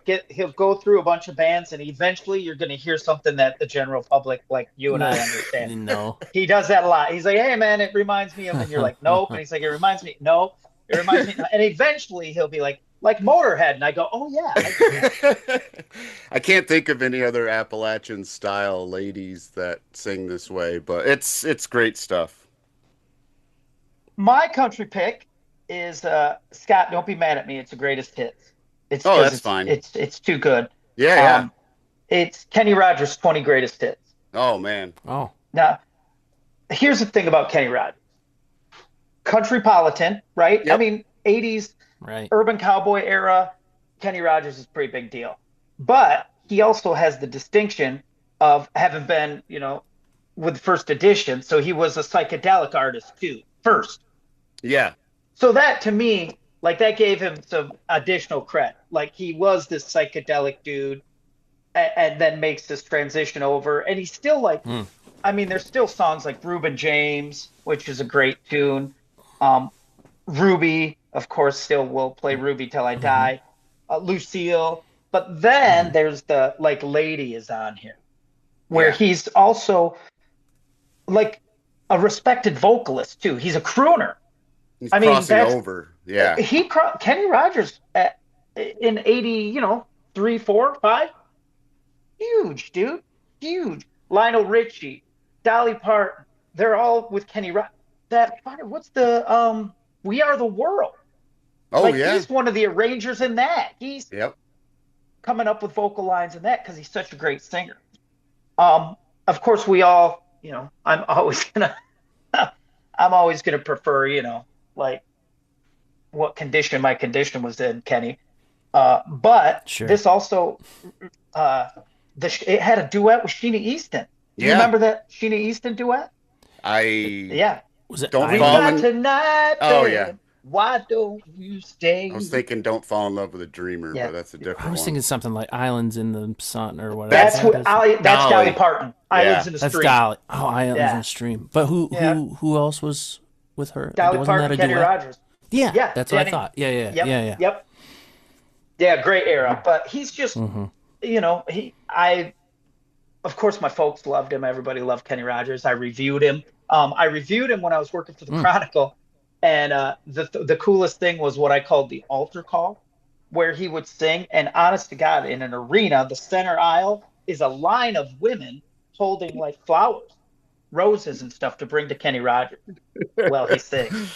go through a bunch of bands, and eventually you're going to hear something that the general public, like you and I, understand. No. He does that a lot. He's like, "Hey, man, it reminds me of," and you're like, "Nope," and he's like, "It reminds me, nope, it reminds me," and eventually he'll be like Motorhead, and I go, "Oh yeah, I get it." I can't think of any other Appalachian style ladies that sing this way, but it's great stuff. My country pick is Scott. Don't be mad at me. It's the greatest hits. It's Oh, because that's fine. it's too good. Yeah, yeah. Um, it's Kenny Rogers' 20 greatest hits. Oh man. Oh, Now, here's the thing about Kenny Rogers. Countrypolitan, right? I Yep. mean, 80s right. urban cowboy era, Kenny Rogers is a pretty big deal. But he also has the distinction of having been, with first edition. So he was a psychedelic artist too, first. Yeah. So that to me, like that gave him some additional credit. Like he was this psychedelic dude and then makes this transition over. And he's still like, Hmm. I mean, there's still songs like Reuben James, which is a great tune. Um, Ruby, of course, still will play Ruby till I Mm-hmm. die. Lucille. But then there's the like Lady is on here, where Yeah. he's also like a respected vocalist too. He's a crooner. He's I mean, crossing that's over. Yeah. Kenny Rogers in 80, 3, 4, 5, huge, dude, huge. Lionel Richie, Dolly Parton, they're all with Kenny Rogers. What's the We Are the World? Oh Like yeah. he's one of the arrangers in that. He's Yep. coming up with vocal lines in that because he's such a great singer. Um, of course, we all, I'm always gonna, I'm always gonna prefer, like what condition my condition was in, Kenny. But Sure. this also, uh, it had a duet with Sheena Easton. Do you Yeah. remember that Sheena Easton duet? I Yeah. Was it don't We fall got Islands? in. tonight, Oh yeah. babe. Why don't you I was stay? thinking "Don't Fall in Love with a Dreamer," Yeah. but that's a I different was one. thinking something like Islands in the Sun or whatever That's that is. That's Dolly Dolly. Parton. Islands Yeah. in the That's Stream. Dolly. Oh, Islands in Yeah. the Stream. But who Yeah. who who else was with her? Dolly Wasn't that Parton, a Kenny duet? Rogers. Yeah, Yeah. that's what I Kenny. thought. Yeah, yeah, Yep. yeah, yeah. Yep. Yeah. Great era. But he's just, Mm-hmm. of course, my folks loved him. Everybody loved Kenny Rogers. I reviewed him. I reviewed him when I was working for the Mm. Chronicle, and the coolest thing was what I called the altar call, where he would sing. And honest to God, in an arena, the center aisle is a line of women holding like flowers, roses, and stuff to bring to Kenny Rogers while he sings.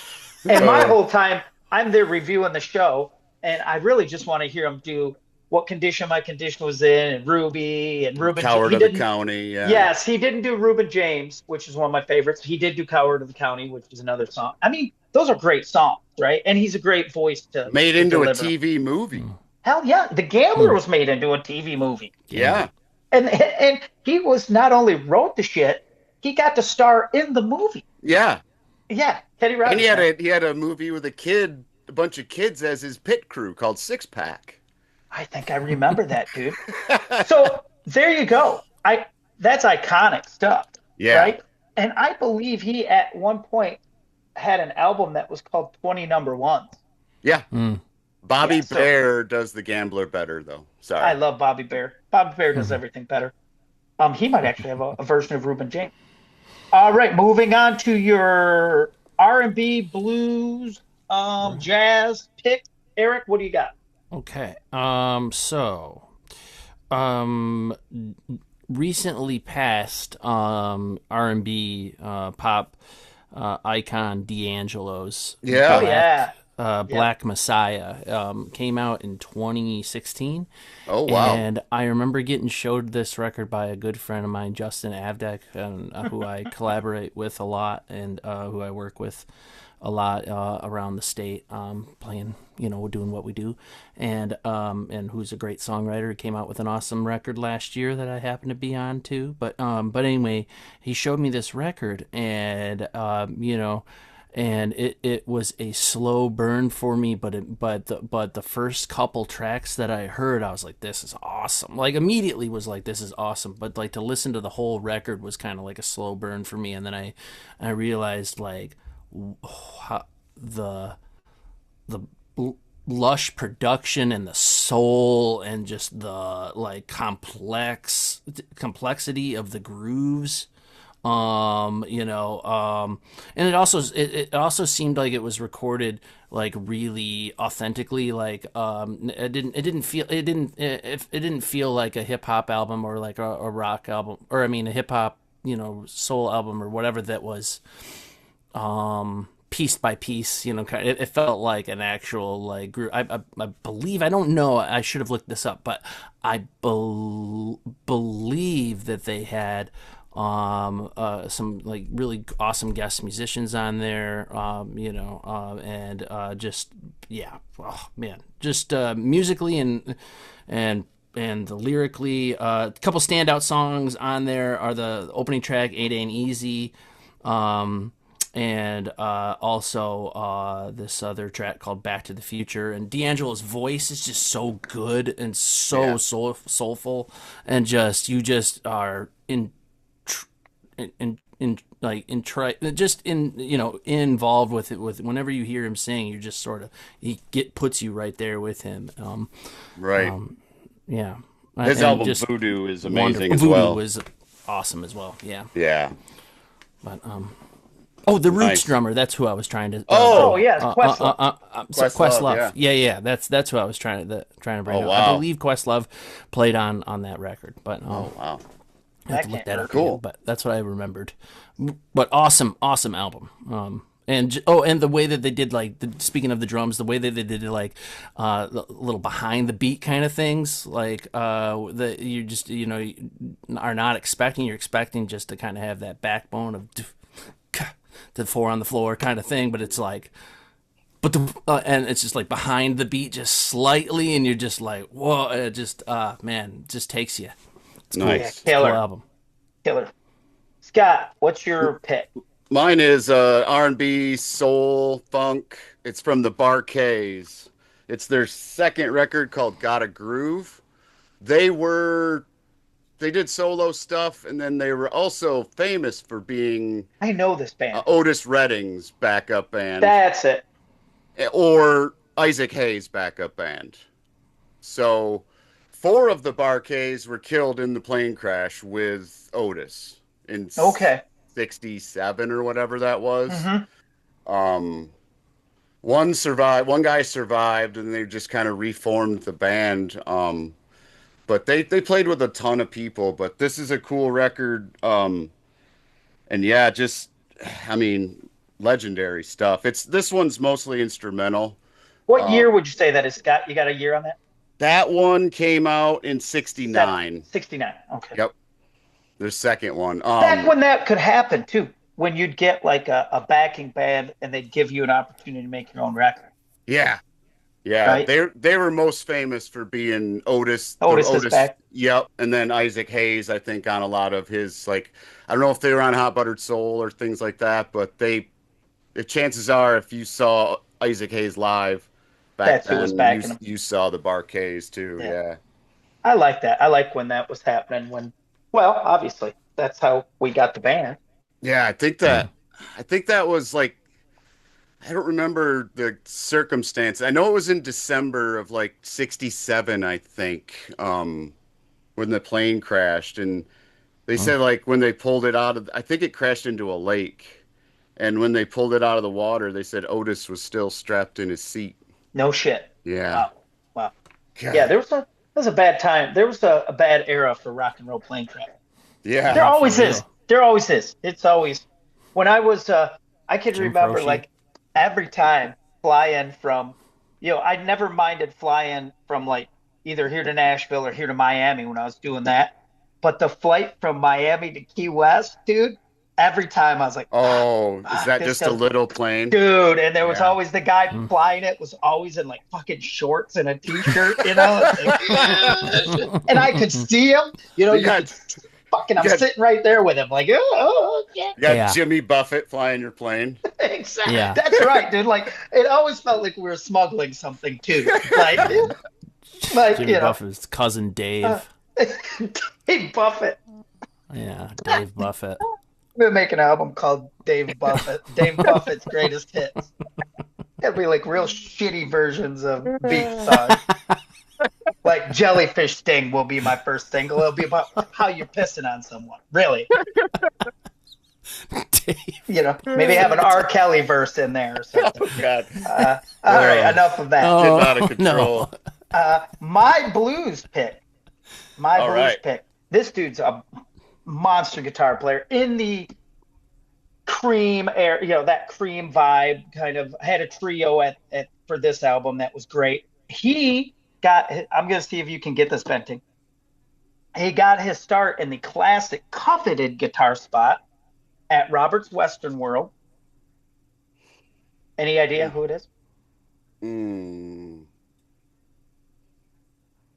And my Uh, whole time, I'm there reviewing the show, and I really just want to hear him do what condition my condition was in, and Ruby and Ruben. Coward He of the didn't. County. Yeah. Yes, he didn't do Reuben James, which is one of my favorites. He did do Coward of the County, which is another song. I mean, those are great songs, right? And he's a great voice to Made to into a deliver 'em. TV movie. Mm. Hell yeah, The Gambler was made into a TV movie, Yeah. Gambler. and he was not only wrote the shit, he got to star in the movie. Yeah. Yeah, Kenny And Rogers. Man. he had a movie with a bunch of kids as his pit crew called Six Pack. I think I remember that, dude. So there you go. That's iconic stuff, Yeah. right? And I believe he at one point had an album that was called 20 Number Ones. Yeah. Mm. Bobby Yeah, so- Bear does The Gambler better though. Sorry. I love Bobby Bear. Bobby Bear does everything better. He might actually have a version of Reuben James. All right, moving on to your R&B, blues, jazz pick. Eric, what do you got? Okay. So, um, recently passed R&B pop icon D'Angelo's Oh Yeah. yeah, yeah. Black Messiah came out in 2016, Oh wow. and I remember getting showed this record by a good friend of mine, Justin Avdek, who I collaborate with a lot, and who I work with a lot around the state, playing, doing what we do, and who's a great songwriter. He came out with an awesome record last year that I happened to be on too. But anyway, he showed me this record, and and it was a slow burn for me, but the first couple tracks that I heard, I was like, this is awesome. Like immediately was like, this is awesome. But like to listen to the whole record was kind of like a slow burn for me, and then I realized like how the lush production and the soul and just the like complexity of the grooves, and it also seemed like it was recorded like really authentically, like it didn't feel like a hip hop album or like a rock album, or I mean a hip hop soul album or whatever that was piece by piece, it felt like an actual like group. I believe, I don't know, I should have looked this up, but I believe that they had some like really awesome guest musicians on there, and just yeah, oh man, just musically and the lyrically, a couple standout songs on there are the opening track "It Ain't Easy," and also this other track called "Back to the Future." And D'Angelo's voice is just so good and so Yeah. soulful, and you just are involved with it. With whenever you hear him sing, you're just sort of puts you right there with him. Right. Yeah, His and album just Voodoo is amazing wonderful. as Voodoo well. was awesome as well. Yeah, Yeah. but oh, the Roots Nice. drummer. That's who I was trying to Oh Oh, bring. yes, Questlove. Questlove, Questlove. yeah. Yeah. That's who I was trying to bring Oh up. I wow. believe Questlove played on that record, but Oh wow. I have That to look can't that hurt. up again. Cool. But that's what I remembered. But awesome album. And the way that they did, like, speaking of the drums, the way that they did like little behind the beat kind of things, like that you just are not expecting. You're expecting just to kind of have that backbone of the four on the floor kind of thing, but it's like, and it's just like behind the beat just slightly, and you're just like, whoa, it just man, it just takes you. It's cool. Yeah, Nice. It's a cool killer, album. killer. Scott, what's your pick? Mine is R&B, soul, funk. It's from the Bar-Kays. It's their second record called "Gotta Groove." They were they did solo stuff, and then they were also famous for being I know this band. Otis Redding's backup band That's it. or Isaac Hayes' backup band. So, four of the Bar-Kays were killed in the plane crash with Otis in Okay. 67 or whatever that was. Mm-hmm. Um, one survived, one guy survived, and they just kind of reformed the band. But they played with a ton of people, but this is a cool record. And yeah, just, I mean, legendary stuff. This one's mostly instrumental. What Um, year would you say that is, Scott? You got a year on that? that one came out in 69. 69. Okay. Yep. The second one. Back when that could happen too, when you'd get like a backing band and they'd give you an opportunity to make your own record, Yeah. Yeah, right? they were most famous for being Otis, Otis is back. Yep, and then Isaac Hayes, I think, on a lot of his, like, I don't know if they were on Hot Buttered Soul or things like that, but the chances are, if you saw Isaac Hayes live back That's who was then, backing him. you saw the Bar-Kays too. Yeah. Yeah, I like that. I like when that was happening. Well, obviously, that's how we got the band. yeah, I think that was like, I don't remember the circumstance. I know it was in December of like 67, I think, when the plane crashed. And they said like when they pulled it out of, I think it crashed into a lake. And when they pulled it out of the water, they said Otis was still strapped in his seat. No shit. Yeah. Wow. Wow. Yeah, God. there was a bad time. There was a bad era for rock and roll plane crash. There Yeah. Yeah, for always is. real. There always is. It's always when I was I can Jim remember Croce. like every time flying from I never minded flying from like either here to Nashville or here to Miami when I was doing that. But the flight from Miami to Key West, dude, every time I was like, Oh, is fuck, that this just a goes little plane? dude, and there was Yeah. always the guy Mm. flying it was always in like fucking shorts and a t-shirt, It's like, and I could see him, You you could got fucking, you I'm got sitting right there with him, like, oh yeah, you got Yeah, Jimmy Buffett flying your plane. exactly. yeah. That's right, dude. Like, it always felt like we were smuggling something too, like Jimmy Buffett's cousin uh, Dave. Dave Buffett. Yeah, Dave Buffett. We're gonna make an album called Dave Buffett, Dave Buffett's greatest hits. It'll be like real shitty versions of beach songs. Like Jellyfish Sting will be my first single. It'll be about how you're pissing on someone. Really. Dave. Maybe have an R. Kelly verse in there or something. Oh God, All right, enough of that. getting out of Oh no. control. My blues pick. My All blues right. pick. This dude's a monster guitar player in the Cream air, that Cream vibe kind of had a trio at for this album that was great. He got, I'm going to see if you can get this, Benting. He got his start in the classic coveted guitar spot at Robert's Western World. Any idea who it is? Mm.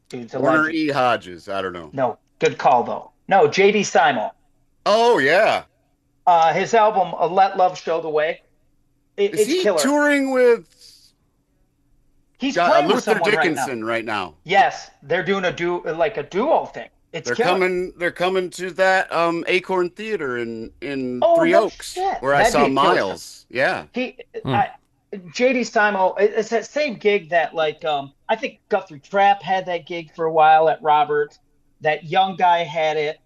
Dude's a Warner legend. E. Hodges. I don't know. No, good call though. No, J.D. Simon. Oh yeah. His album Let Love Show the Way. Is It's he killer. touring with He's playing with Luther someone right now. Dickinson right now? Yes, they're doing a duo thing. It's They're killer. coming. They're coming to that Acorn Theater in Oh, Three no Oaks, shit. where I That'd saw be a killer. Miles. Yeah. He, Hmm. JD Simo, it's that same gig that I think Guthrie Trapp had that gig for a while at Roberts. That young guy had it.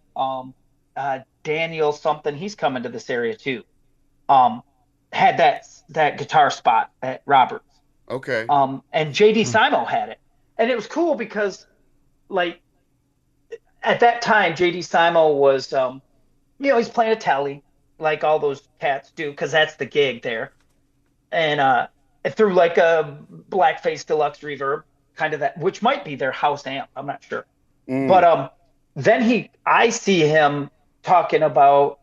Daniel something. He's coming to this area too. Had that guitar spot at Roberts. Okay. And JD Simo had it, and it was cool because like at that time JD Simo was he's playing a telly like all those cats do because that's the gig there. And through like a blackface deluxe reverb, kind of that, which might be their house amp. I'm not sure. Mm. But then I see him talking about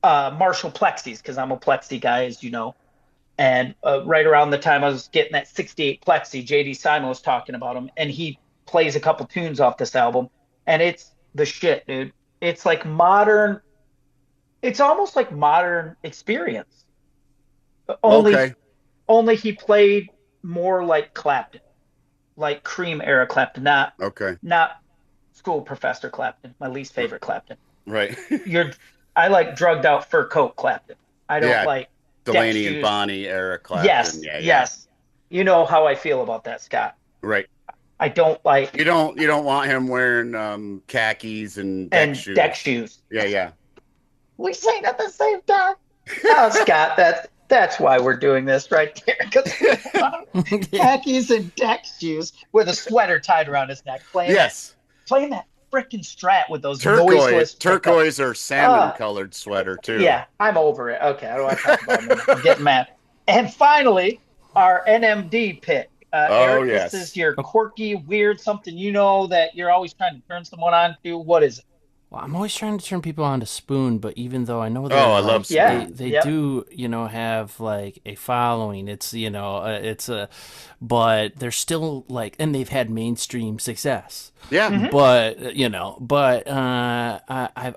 Marshall Plexis because I'm a Plexi guy, as you know. And right around the time I was getting that 68 Plexi, JD Simon was talking about him, and he plays a couple tunes off this album, and it's the shit, dude. It's like modern. It's almost like modern Experience. Okay. Only he played more like Clapton, like Cream era Clapton, Okay. not School Professor Clapton, my least favorite Clapton. Right. I like drugged out fur coat Clapton. I don't Yeah. like Delaney Dex and Hughes. Bonnie era Clapton. Yes, Yeah. Yeah. yes. You know how I feel about that, Scott. Right. I don't like You don't want him wearing khakis and deck shoes. deck shoes. Yeah. Yeah. We sing at the same time. Oh, Scott, that's why we're doing this right there. 'Cause khakis and deck shoes with a sweater tied around his neck, playing Yes. that freaking Strat with those noiseless Turquoise or salmon Ah. colored sweater too. Yeah, I'm over it. Okay, I don't want to talk about it. I'm getting mad. And finally, our NMD pick. Eric, yes. This is your quirky, weird, something that you're always trying to turn someone on to. What is it? Well, I'm always trying to turn people on to Spoon, but even though I know that I love Spoon. they do, have like a following. It's but they're still like, and they've had mainstream success. Yeah. Mhm. But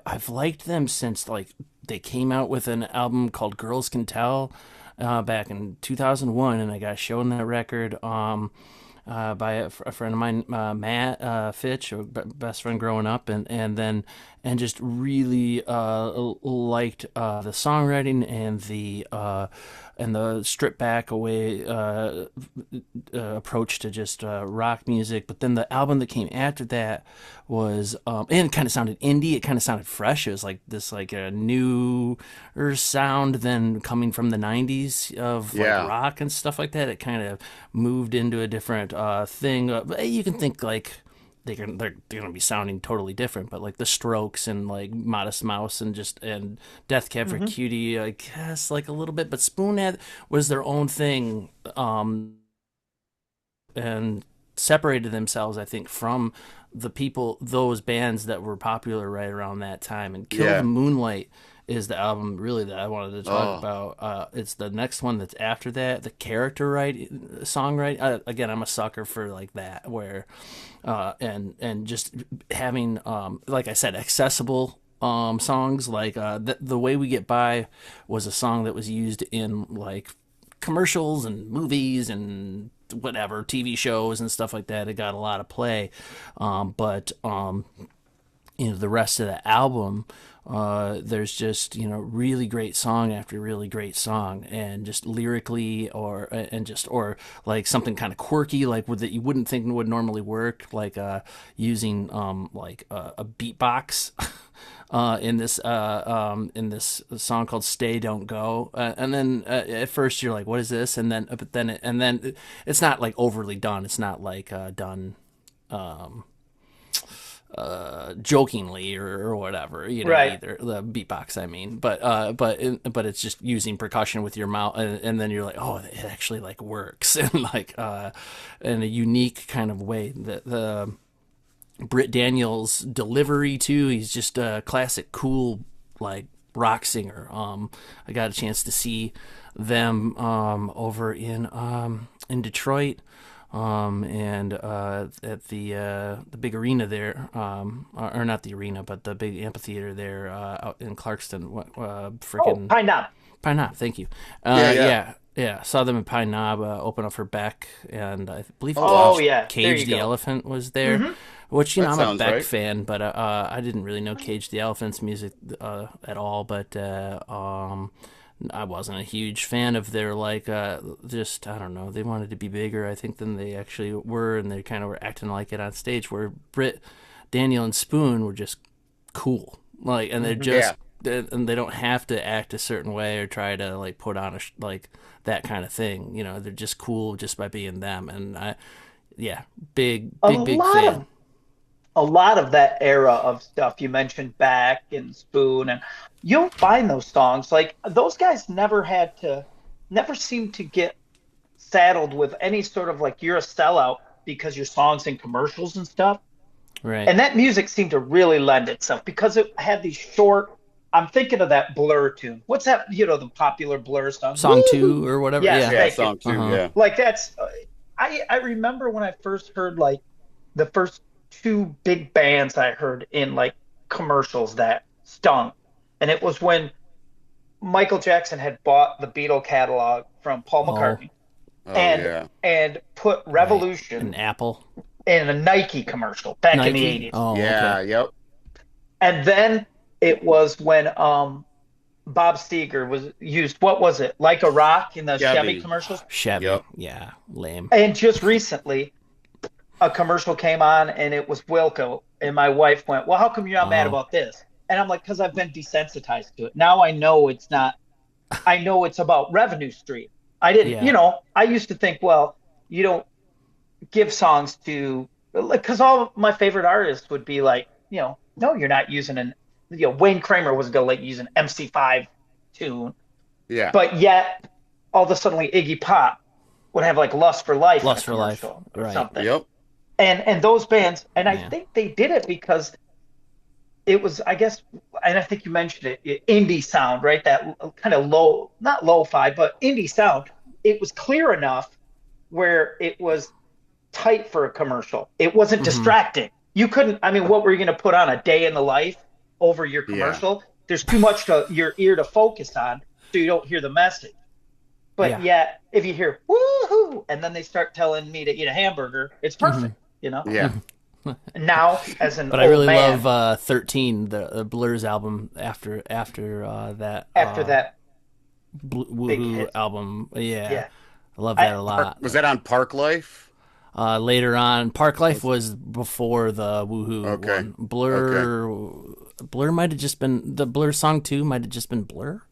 I've liked them since like they came out with an album called Girls Can Tell back in 2001, and I got shown that record by a friend of mine, Matt Fitch, a best friend growing up, and just really liked the songwriting and the stripped back away approach to just rock music. But then the album that came after that was and it kind of sounded indie. It kind of sounded fresh. It was like this like a newer sound than coming from the 90s of like rock and stuff like that. It kind of moved into a different thing. You can think like they're gonna be sounding totally different, but like the Strokes and like Modest Mouse and Death Cab for Cutie, I guess like a little bit, but Spoon was their own thing, and separated themselves, I think, from those bands that were popular right around that time. And Kill the Moonlight is the album really that I wanted to talk about. It's the next one that's after that, the character songwriting. Again, I'm a sucker for like that, where and just having like I said, accessible songs like the Way We Get By was a song that was used in like commercials and movies and whatever TV shows and stuff like that. It got a lot of play, but the rest of the album, there's just really great song after really great song, and just lyrically or like something kind of quirky like that you wouldn't think would normally work, like using like a beatbox in this song called "Stay Don't Go," and then at first you're like, what is this? And then it's not like overly done. It's not like done jokingly or whatever, right. Either the beatbox, I mean, but it's just using percussion with your mouth, and then you're like, oh, it actually like works, and like in a unique kind of way. The Britt Daniels' delivery too, he's just a classic cool like rock singer. I got a chance to see them over in Detroit, and at the big arena there, or not the arena, but the big amphitheater there out in Clarkston. Pine Knob. Pine Knob, thank you. Yeah, saw them in Pine Knob, open up for Beck, and I believe Cage the Elephant was there. Mm-hmm. Which, I'm a Beck fan, but I didn't really know Cage the Elephant's music at all, but I wasn't a huge fan of their, like, just, I don't know, they wanted to be bigger, I think, than they actually were, and they kind of were acting like it on stage, where Britt, Daniel, and Spoon were just cool. Like, and they're just, and they don't have to act a certain way or try to, like, put on, like, that kind of thing. They're just cool just by being them, and big fan. A lot of that era of stuff you mentioned, Beck and Spoon, and you'll find those songs, like those guys never seemed to get saddled with any sort of like you're a sellout because your songs in commercials and stuff. Right. And that music seemed to really lend itself because it had these short, I'm thinking of that Blur tune. What's that, the popular Blur song? Song 2 or whatever? Yeah, Song 2, yeah. Like that's, I remember when I first heard like the first 2 big bands I heard in like commercials that stung. And it was when Michael Jackson had bought the Beatle catalog from Paul McCartney and put Revolution an Apple in a Nike commercial back in the 80s. Oh, yeah, okay. Yep. And then it was when Bob Seger was used, what was it? Like a Rock in the Chevy commercials? Chevy, yep. Yeah, lame. And just recently a commercial came on and it was Wilco, and my wife went, well, how come you're not mad about this? And I'm like, because I've been desensitized to it. Now I know it's not, I know it's about revenue stream. I didn't, I used to think, well, you don't give songs to, because all my favorite artists would be like, no, you're not using Wayne Kramer was going to like use an MC5 tune. Yeah. But yet, all of a sudden, like Iggy Pop would have like Lust for Life. Lust for Life. Or right. something. Yep. And those bands, and I think they did it because it was, I guess, and I think you mentioned it, indie sound, right? That kind of low, not lo-fi, but indie sound. It was clear enough where it was tight for a commercial. It wasn't distracting. You couldn't, what were you going to put on, a day in the life over your commercial? Yeah. There's too much to your ear to focus on, so you don't hear the message. But yet, if you hear woohoo, and then they start telling me to eat a hamburger, it's perfect, Yeah. Now, as an but old I really man, love 13, the Blur's album after that. After that Woohoo album. Yeah. I love that a lot. Was that on Park Life? Later on, Park Life was before the Woohoo one. Blur might have just been, the Blur song 2 might have just been Blur.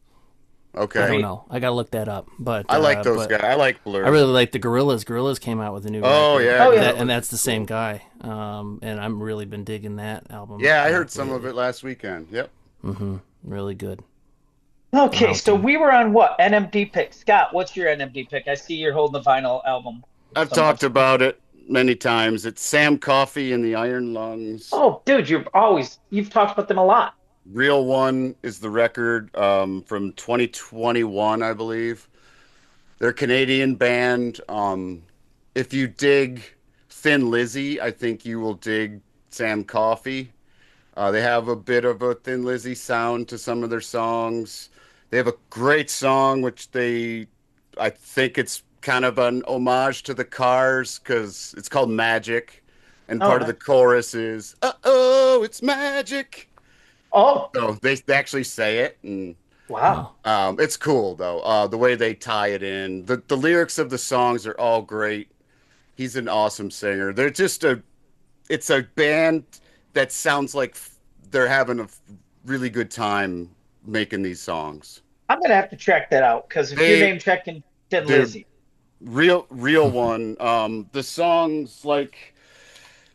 I don't Okay. know. I gotta look that up. I like those But guys. I like I Blur. really like the Gorillas. Gorillas came out with a new Oh record. yeah, Oh yeah. And Gorillaz. that's the same guy. And I'm really been digging that album Yeah, I heard some of lately. it last weekend. Yep. Really good. Okay, so Mountain. we were on what? NMD pick. Scott, what's your NMD pick? I see you're holding the vinyl album with I've some of. talked about it many times. It's Sam Coffey and the Iron Lungs. Oh, dude, you've talked about them a lot. Real One is the record from 2021, I believe. They're a Canadian band. If you dig Thin Lizzy, I think you will dig Sam Coffey. They have a bit of a Thin Lizzy sound to some of their songs. They have a great song, I think it's kind of an homage to the Cars because it's called Magic. And Oh, part of the nice. chorus is, "Uh-oh, it's magic." Oh, So they actually say it, and wow. it's cool though. The way they tie it in, the lyrics of the songs are all great. He's an awesome singer. It's a band that sounds like they're having a really good time making these songs. I'm gonna have to check that out because if you're They, name checking Thin dude, Lizzy. real one. The songs like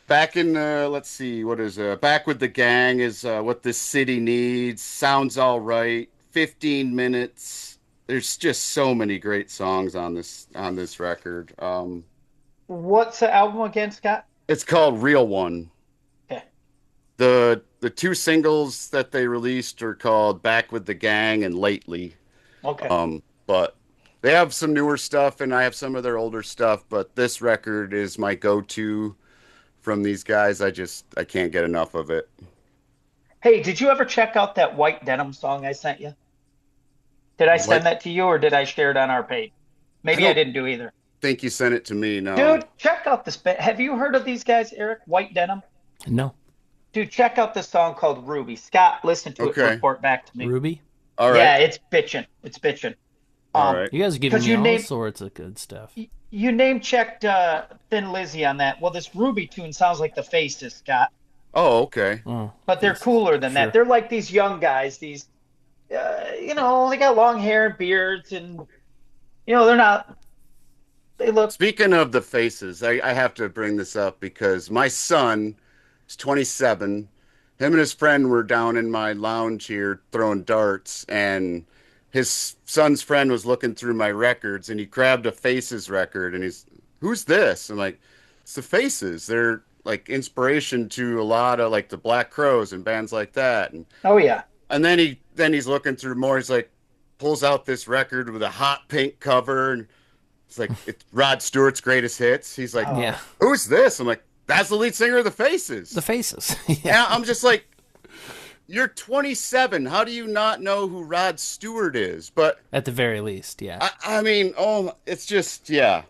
back in let's see, what is back with the gang is what this city needs. Sounds all right. 15 minutes. There's just so many great songs on this record. What's the album again, Scott? It's called Real One. Okay. The two singles that they released are called Back with the Gang and Lately. Okay. But they have some newer stuff and I have some of their older stuff, but this record is my go-to from these guys. I can't get enough of it. Hey, did you ever check out that White Denim song I sent you? Did I What? send that to you or did I share it on our page? I Maybe I don't didn't do either. think you sent it to me, no. Dude, check out this band. Have you heard of these guys, Eric? White Denim? No. Dude, check out this song called Ruby. Scott, listen to it and Okay. report back to me. Ruby? All right. Yeah, it's bitching. It's bitching. All right. You guys are giving Because me you all name sorts of good stuff. you name checked Thin Lizzy on that. Well, this Ruby tune sounds like the Faces, Scott, Oh, okay. Oh, but they're yes. cooler than Sure. that. They're like these young guys. They got long hair and beards, and they're not. They look. Speaking of the faces, I have to bring this up because my son is 27. Him and his friend were down in my lounge here throwing darts, and his son's friend was looking through my records, and he grabbed a Faces record, and "Who's this?" I'm like, "It's the Faces. They're like inspiration to a lot of like the Black Crowes and bands like that." Oh yeah. And then he's looking through more. He's like, pulls out this record with a hot pink cover, and it's like it's Rod Stewart's greatest hits. He's like, Oh. Yeah. "Who's this?" I'm like, "That's the lead singer of the Faces." The Faces. And Yeah. I'm just like, "You're 27. How do you not know who Rod Stewart is?" But At the very least, yeah. I mean, oh, it's just yeah.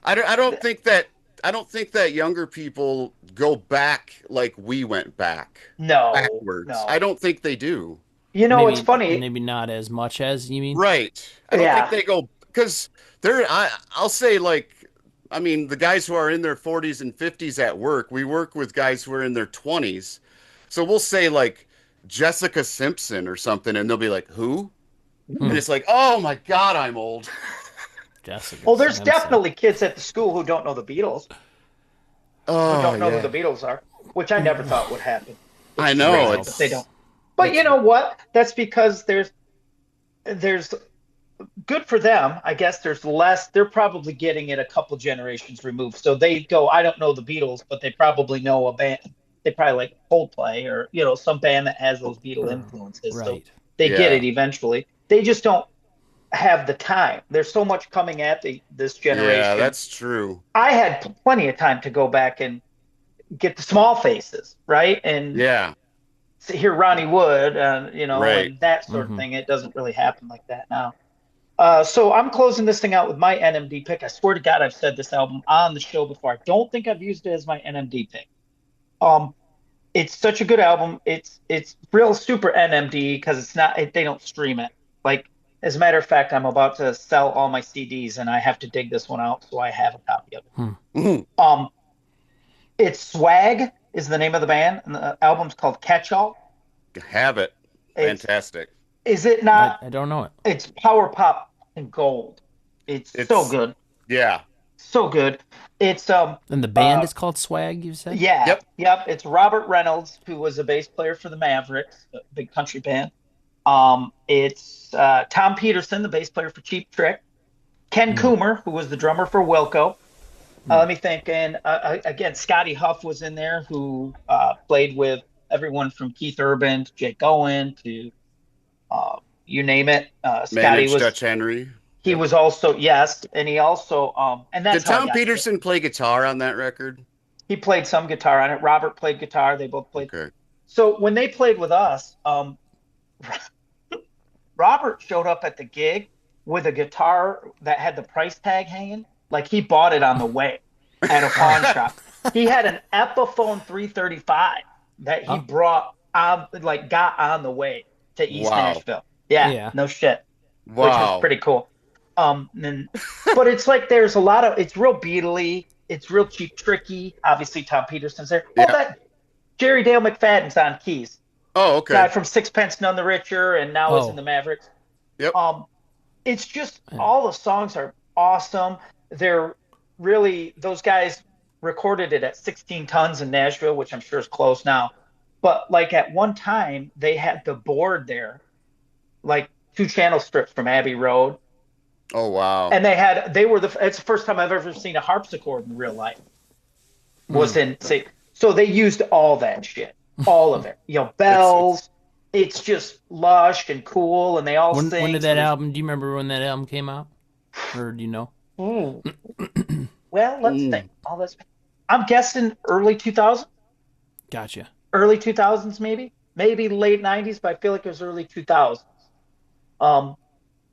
I don't think that younger people go back like we went No, backwards. no. I don't think they do. It's funny. Maybe not as much as you mean. Right. I don't think Yeah. they go because I'll say like I mean the guys who are in their 40s and 50s at work, we work with guys who are in their 20s. So we'll say like Jessica Simpson or something and they'll be like, "Who?" And it's like, "Oh my God, I'm old." Jessica Well, there's Simpson. definitely kids at the school who don't know the Beatles, who Oh don't know yeah. who the Beatles are, which I never thought would happen. I It's know crazy, it's but they don't. But you know what? That's because there's good for them. I guess there's less. They're probably getting it a couple generations removed. So they go, I don't know the Beatles, but they probably know a band. They probably like Coldplay or some band that has those Beatle influences. So Right. they get Yeah. it eventually. They just don't have the time. There's so much coming at this generation. Yeah, that's true. I had plenty of time to go back and get the small faces, right? And Yeah. hear Ronnie Wood, Right. and that sort of thing. It doesn't really happen like that now. So I'm closing this thing out with my NMD pick. I swear to God, I've said this album on the show before. I don't think I've used it as my NMD pick. It's such a good album. It's real super NMD because it's not. They don't stream it. Like as a matter of fact, I'm about to sell all my CDs, and I have to dig this one out so I have a copy of it. Mhm. It's Swag is the name of the band, and the album's called Catch All. Have it. It's Fantastic. Is it not? I don't know it. It's Power Pop and Gold. It's so It's good. yeah. So good. It's And the band uh is called Swag, you said? yeah, Yep. yep. It's Robert Reynolds, who was a bass player for the Mavericks, a big country band. It's Tom Peterson, the bass player for Cheap Trick. Ken Mm. Coomer, who was the drummer for Wilco. Mm. Let me think. And again, Scotty Huff was in there, who played with everyone from Keith Urban to Jake Owen to you name it. Scotty Managed was Dutch Henry. he Yep. was also yes, and he also and that's Did how I Tom got to it. Peterson play guitar on that record? He played some guitar on it. Robert played guitar. They both played. Okay. So when they played with us, Robert showed up at the gig with a guitar that had the price tag hanging, like he bought it on the way at a pawn shop. He had an Epiphone 335 that he Oh, brought on, like got on the way to East Wow. Nashville. Yeah, yeah. no shit, which was Wow. pretty cool. And but it's like there's a lot of it's real beatly, it's real cheap, tricky. Obviously, Tom Peterson's there. Oh, Yeah. that Jerry Dale McFadden's on keys, Oh, guy okay. from Sixpence None the Richer, and now is in Oh, the Mavericks. Yep. It's just yeah. all the songs are awesome. They're really those guys recorded it at 16 tons in Nashville, which I'm sure is close now. But like at one time, they had the board there, like two channel strips from Abbey Road, Oh, wow. and they were the it's the first time I've ever seen a harpsichord in real life. Was Mm. in say so they used all that shit, all of it. You know, It's bells. It's just lush and cool, and they all When sing. did So that there's album? Do you remember when that album came out? Or do you know? ooh, well, let's think. mm. All this. I'm guessing early 2000s, Gotcha. early 2000s maybe late 90s, but I feel like it was early 2000s. Um,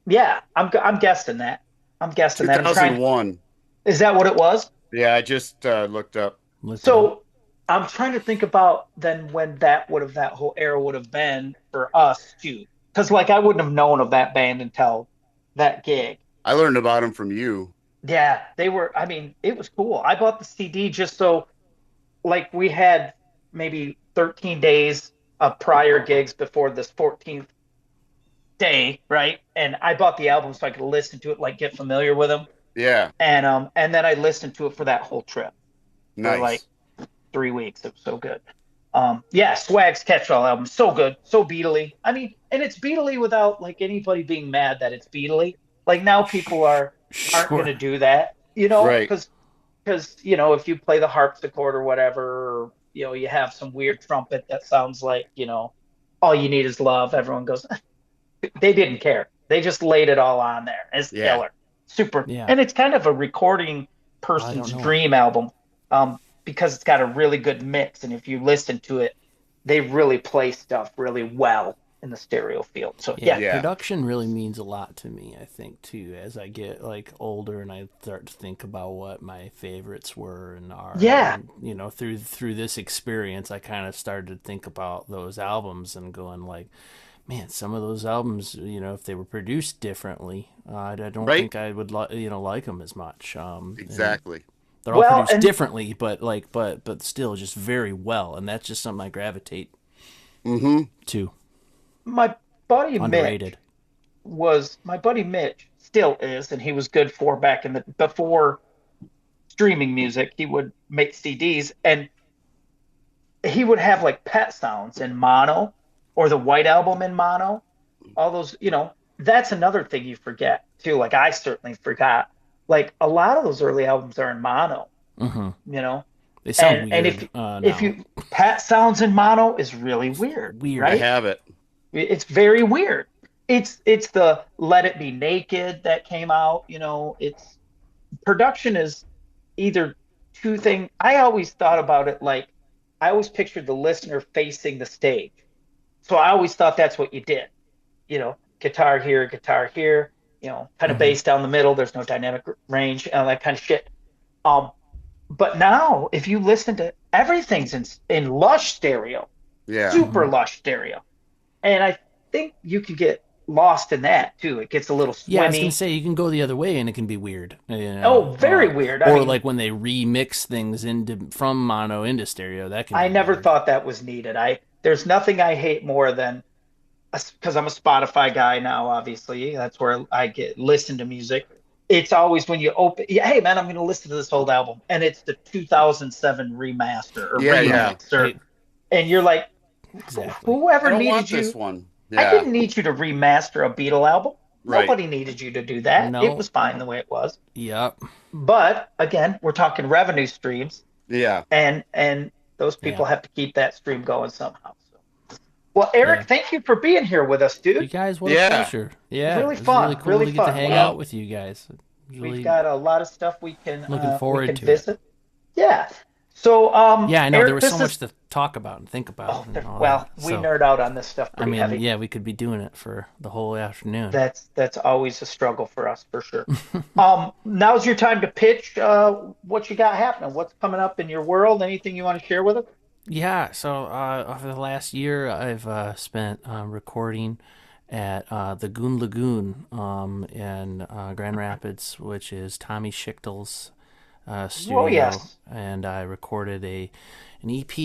yeah, I'm guessing that. I'm guessing that. I'm trying. 2001. Is that what it was? Yeah, I just looked up. Looked it up. So I'm trying to think about then when that whole era would have been for us too, because like I wouldn't have known of that band until that gig. I learned about him from you. Yeah, they were. I mean, it was cool. I bought the CD just so like we had maybe 13 days of prior gigs before this 14th day, right? And I bought the album so I could listen to it, like get familiar with them. Yeah. And then I listened to it for that whole trip for like Nice. 3 weeks. It was so good. Yeah, Swag's Catch-All album, so good, so beatly. I mean, and it's beatly without like anybody being mad that it's beatly. Like now people aren't Sure. gonna do that, you know, Right. because you know if you play the harpsichord or whatever, or, you know, you have some weird trumpet that sounds like, you know, all you need is love. Everyone goes, they didn't care. They just laid it all on there. It's Yeah. killer, super, Yeah. and it's kind of a recording I don't person's know it. dream album, because it's got a really good mix, and if you listen to it, they really play stuff really well in the stereo field. So Yeah, yeah, Yeah. production really means a lot to me, I think, too, as I get like older and I start to think about what my favorites were and are. yeah, And, you know, through this experience, I kind of started to think about those albums and going like, man, some of those albums, you know, if they were produced differently, I don't Right. think I would like them as much. And Exactly. they're all well, produced and differently, but still just very well, and that's just something I gravitate Mm-hmm. to. my buddy Underrated. Mitch still is, and he was good for back in the before streaming music. He would make CDs, and he would have like Pet Sounds in mono or the White Album in mono. All those, you know, that's another thing you forget too. Like I certainly forgot. Like a lot of those early albums are in mono, Hmm. you know. They sound And weird if now. you Pet Sounds in mono is really weird, Weird. I right? have it. It's very weird. It's the Let It Be Naked that came out, you know. It's production is either two thing. I always thought about it like I always pictured the listener facing the stage. So I always thought that's what you did. You know, guitar here, you know, kind of Hmm. bass down the middle. There's no dynamic range and all that kind of shit. Um, but now if you listen to everything's in lush stereo, Yeah. super Hmm. lush stereo. And I think you can get lost in that too. It gets a little Yeah, I was gonna swimmy. say you can go the other way and it can be weird, you Oh, know. very weird. I Or mean, like when they remix things into from mono into stereo, that can I be never weird. thought that was needed. There's nothing I hate more than because I'm a Spotify guy now, obviously. That's where I get listen to music. It's always when you open, yeah, hey man, I'm going to listen to this old album, and it's the 2007 remaster or Yeah, yeah. remix, or It, and you're like, exactly. I whoever don't needed want this you? one. I Yeah, didn't need you to remaster a Beatle album. right. Nobody needed you to do that. It No. was fine the way it was. Yep. But again, we're talking revenue streams, Yeah. and those Yeah. people have to keep that stream going somehow. So, well, Eric, Yeah. thank you for being here with us, You dude. guys, what a Yeah. pleasure. Yeah, Really it was really fun, cool really to get to fun. hang out with you guys. We've Really got a lot of stuff looking we forward can to it. visit. Yeah. So, Yeah, I know there Eric, was so this much is to talk about and think about and all that. well, we So, nerd out on this stuff I pretty mean, heavy. yeah, we could be doing it for the whole afternoon. That's always a struggle for us for sure. Now's your time to pitch what you got happening. What's coming up in your world? Anything you want to share with us? Yeah, so over the last year, I've spent recording at the Goon Lagoon in Grand Rapids, which is Tommy Schichtel's Oh studio, yes. and I recorded an EP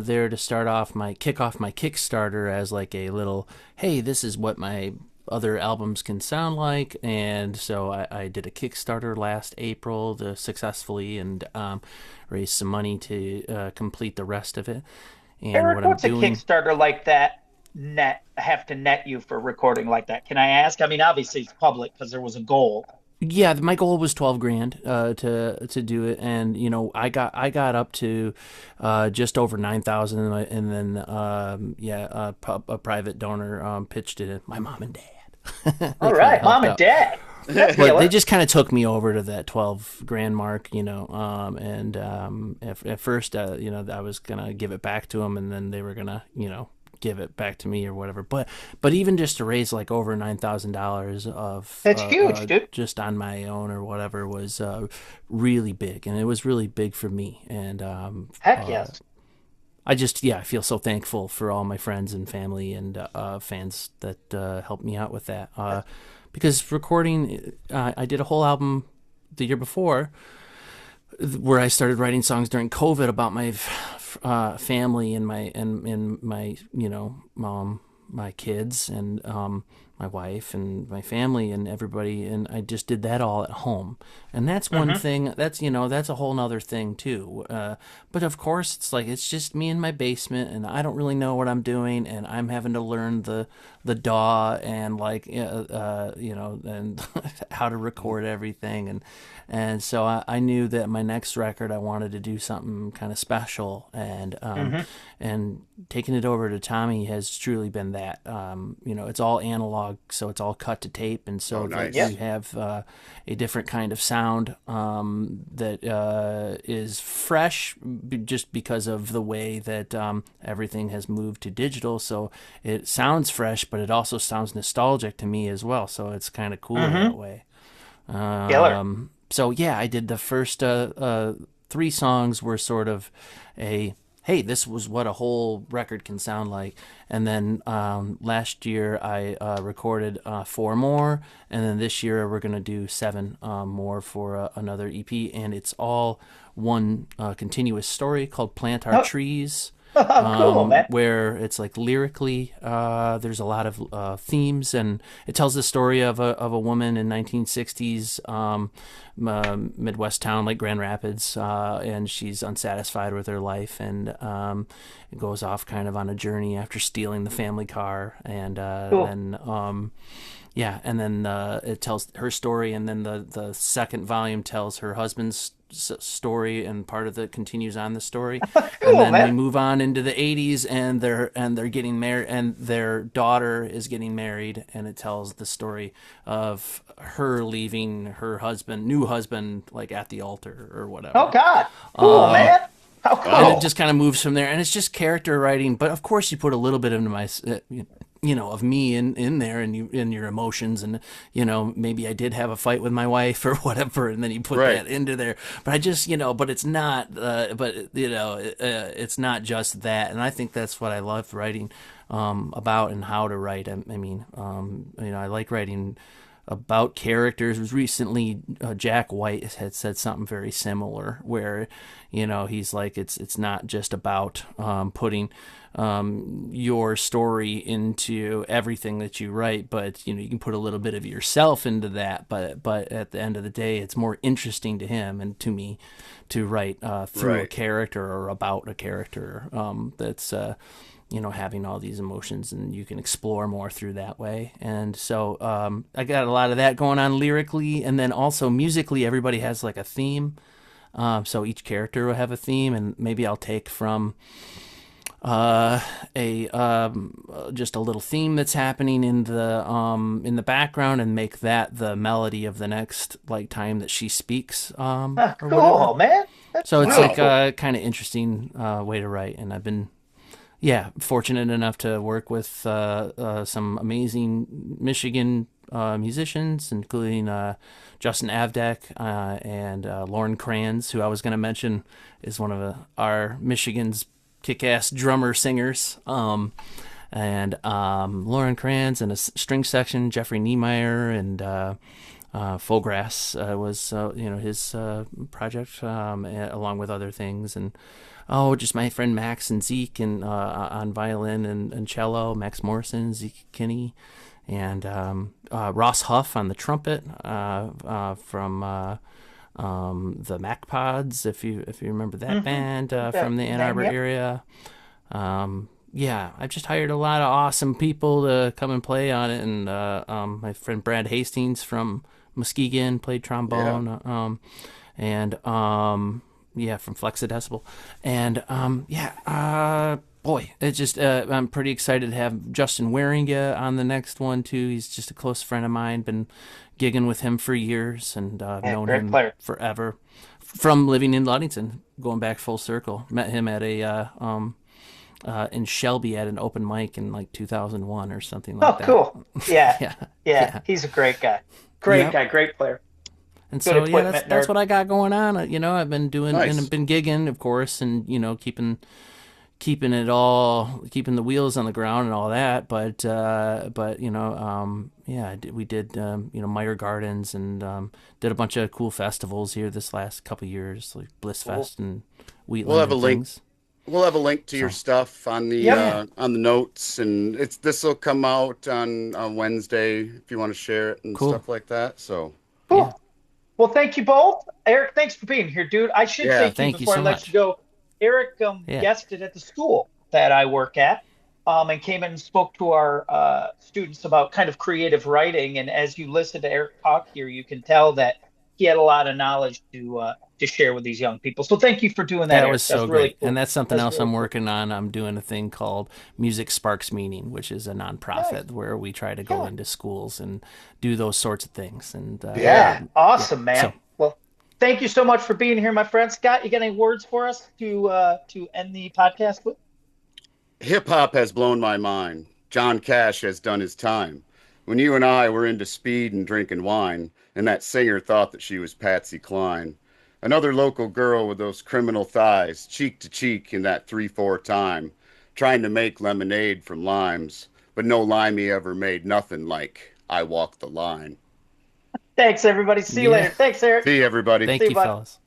there to kick off my Kickstarter as like a little, hey, this is what my other albums can sound like. And so I did a Kickstarter last April to successfully and raise some money to complete the rest of it. And Eric, what I'm what's a doing, Kickstarter like that have to net you for recording like that? Can I ask? I mean, obviously it's public because there was a goal. yeah, my goal was 12 grand to do it, and I got up to just over 9,000, and then a private donor pitched it. My mom and dad. They All kind of right, mom helped and out. dad. That's But they killer. just kind of took me over to that 12 grand mark, and at first, I was gonna give it back to them, and then they were gonna, give it back to me or whatever. But even just to raise like over $9,000 of That's huge, dude. just on my own or whatever was really big, and it was really big for me. And Heck yes. I feel so thankful for all my friends and family and fans that helped me out with that. Because recording, I did a whole album the year before where I started writing songs during COVID about my family and my my kids and my wife and my family and everybody, and I just did that all at home. And that's one thing. That's a whole nother thing too. But of course, it's just me in my basement, and I don't really know what I'm doing, and I'm having to learn the DAW and and how to record everything, and so I knew that my next record I wanted to do something kind of special, and taking it over to Tommy has truly been that. It's all analog, so it's all cut to tape, and so Oh, that nice. you have a different kind of sound that is fresh, just because of the way that everything has moved to digital. So it sounds fresh, but it also sounds nostalgic to me as well. So it's kind of cool that way. Killer. So yeah, I did the first three songs were sort of a, hey, this was what a whole record can sound like. And then last year I recorded four more, and then this year we're gonna do seven more for another EP, and it's all one continuous story called Plant Our Oh, Trees. cool, man. Where it's like lyrically, there's a lot of themes, and it tells the story of a woman in 1960s Midwest town like Grand Rapids, and she's unsatisfied with her life, and it goes off kind of on a journey after stealing the family car, and Cool. then it tells her story, and then the second volume tells her husband's story, and part of it continues on the story, and Cool, then we man. move on into the 80s, and they're getting married, and their daughter is getting married, and it tells the story of her leaving her new husband, like at the altar or Oh whatever. God. Cool, man. How And it Wow. cool. just kind of moves from there, and it's just character writing. But of course, you put a little bit into my, of me in there, and in your emotions, and maybe I did have a fight with my wife or whatever, and then you put Right. that into there. But I just, but it's not, it's not just that, and I think that's what I love writing about and how to write. I mean, I like writing about characters. Recently Jack White had said something very similar, where he's like, it's not just about putting your story into everything that you write, but you can put a little bit of yourself into that. But at the end of the day, it's more interesting to him and to me to write through a Right. character or about a character that's having all these emotions, and you can explore more through that way. And so I got a lot of that going on lyrically, and then also musically, everybody has like a theme. So each character will have a theme, and maybe I'll take from a just a little theme that's happening in the background and make that the melody of the next like time that she speaks or whatever. Cool, man. That's So it's really like cool. a kind of interesting way to write, and I've been fortunate enough to work with some amazing Michigan musicians, including Justin Avdek and Lauren Kranz, who I was going to mention is one of our Michigan's kick-ass drummer singers. And Lauren Kranz and a string section, Jeffrey Niemeyer, and Fullgrass was his project, along with other things. And just my friend Max and Zeke and on violin and cello, Max Morrison, Zeke Kinney, and Ross Huff on the trumpet from the Mac Pods, if you remember that band from the Ann Arbor Yep. area. I've just hired a lot of awesome people to come and play on it, and my friend Brad Hastings from Muskegon played Yeah. trombone, and from Flexidecibel, and boy, it's just I'm pretty excited to have Justin Waringa on the next one too. He's just a close friend of mine, been gigging with him for years, and I've Yeah, known great him player. forever from living in Ludington, going back full circle. Met him at a in Shelby at an open mic in like 2001 or something like Oh, that. cool. Yeah, Yeah, yeah. yeah, He's a great guy. Great yep. guy. Great player. And Good so that's equipment that's nerd. what I got going on. I've been doing and Nice. I've been gigging, of course, and keeping it all, keeping the wheels on the ground and all that. We did Meyer Gardens, and did a bunch of cool festivals here this last couple of years, like Bliss Cool. Fest and We'll Wheatland have a and link. things. We'll have a link to your So stuff Yep. yeah, on the notes, and this will come out on Wednesday if you want to share it and cool. stuff like that. So Yeah, Cool. Well, thank you both. Eric, thanks for being here, dude. I should yeah, thank you thank you before I so let you much. go. Eric Yeah, guested at the school that I work at, and came in and spoke to our students about kind of creative writing. And as you listen to Eric talk here, you can tell that he had a lot of knowledge to share with these young people. So thank you for doing that, that Eric. was so That's really great, and cool. that's something That's else really I'm cool. working on. I'm doing a thing called Music Sparks Meaning, which is a Nice. nonprofit where we try to go Yeah. into schools and do those sorts of things. And yeah. Yeah. yeah, Awesome, man. so Well, thank you so much for being here, my friend. Scott, you got any words for us to end the podcast with? Hip hop has blown my mind. John Cash has done his time. When you and I were into speed and drinking wine, and that singer thought that she was Patsy Cline. Another local girl with those criminal thighs, cheek to cheek in that 3/4 time, trying to make lemonade from limes, but no limey ever made nothing like I Walk the Line. Thanks, everybody. See you yeah, later. Thanks, Eric. See you, everybody. See thank you, you, bud. fellas.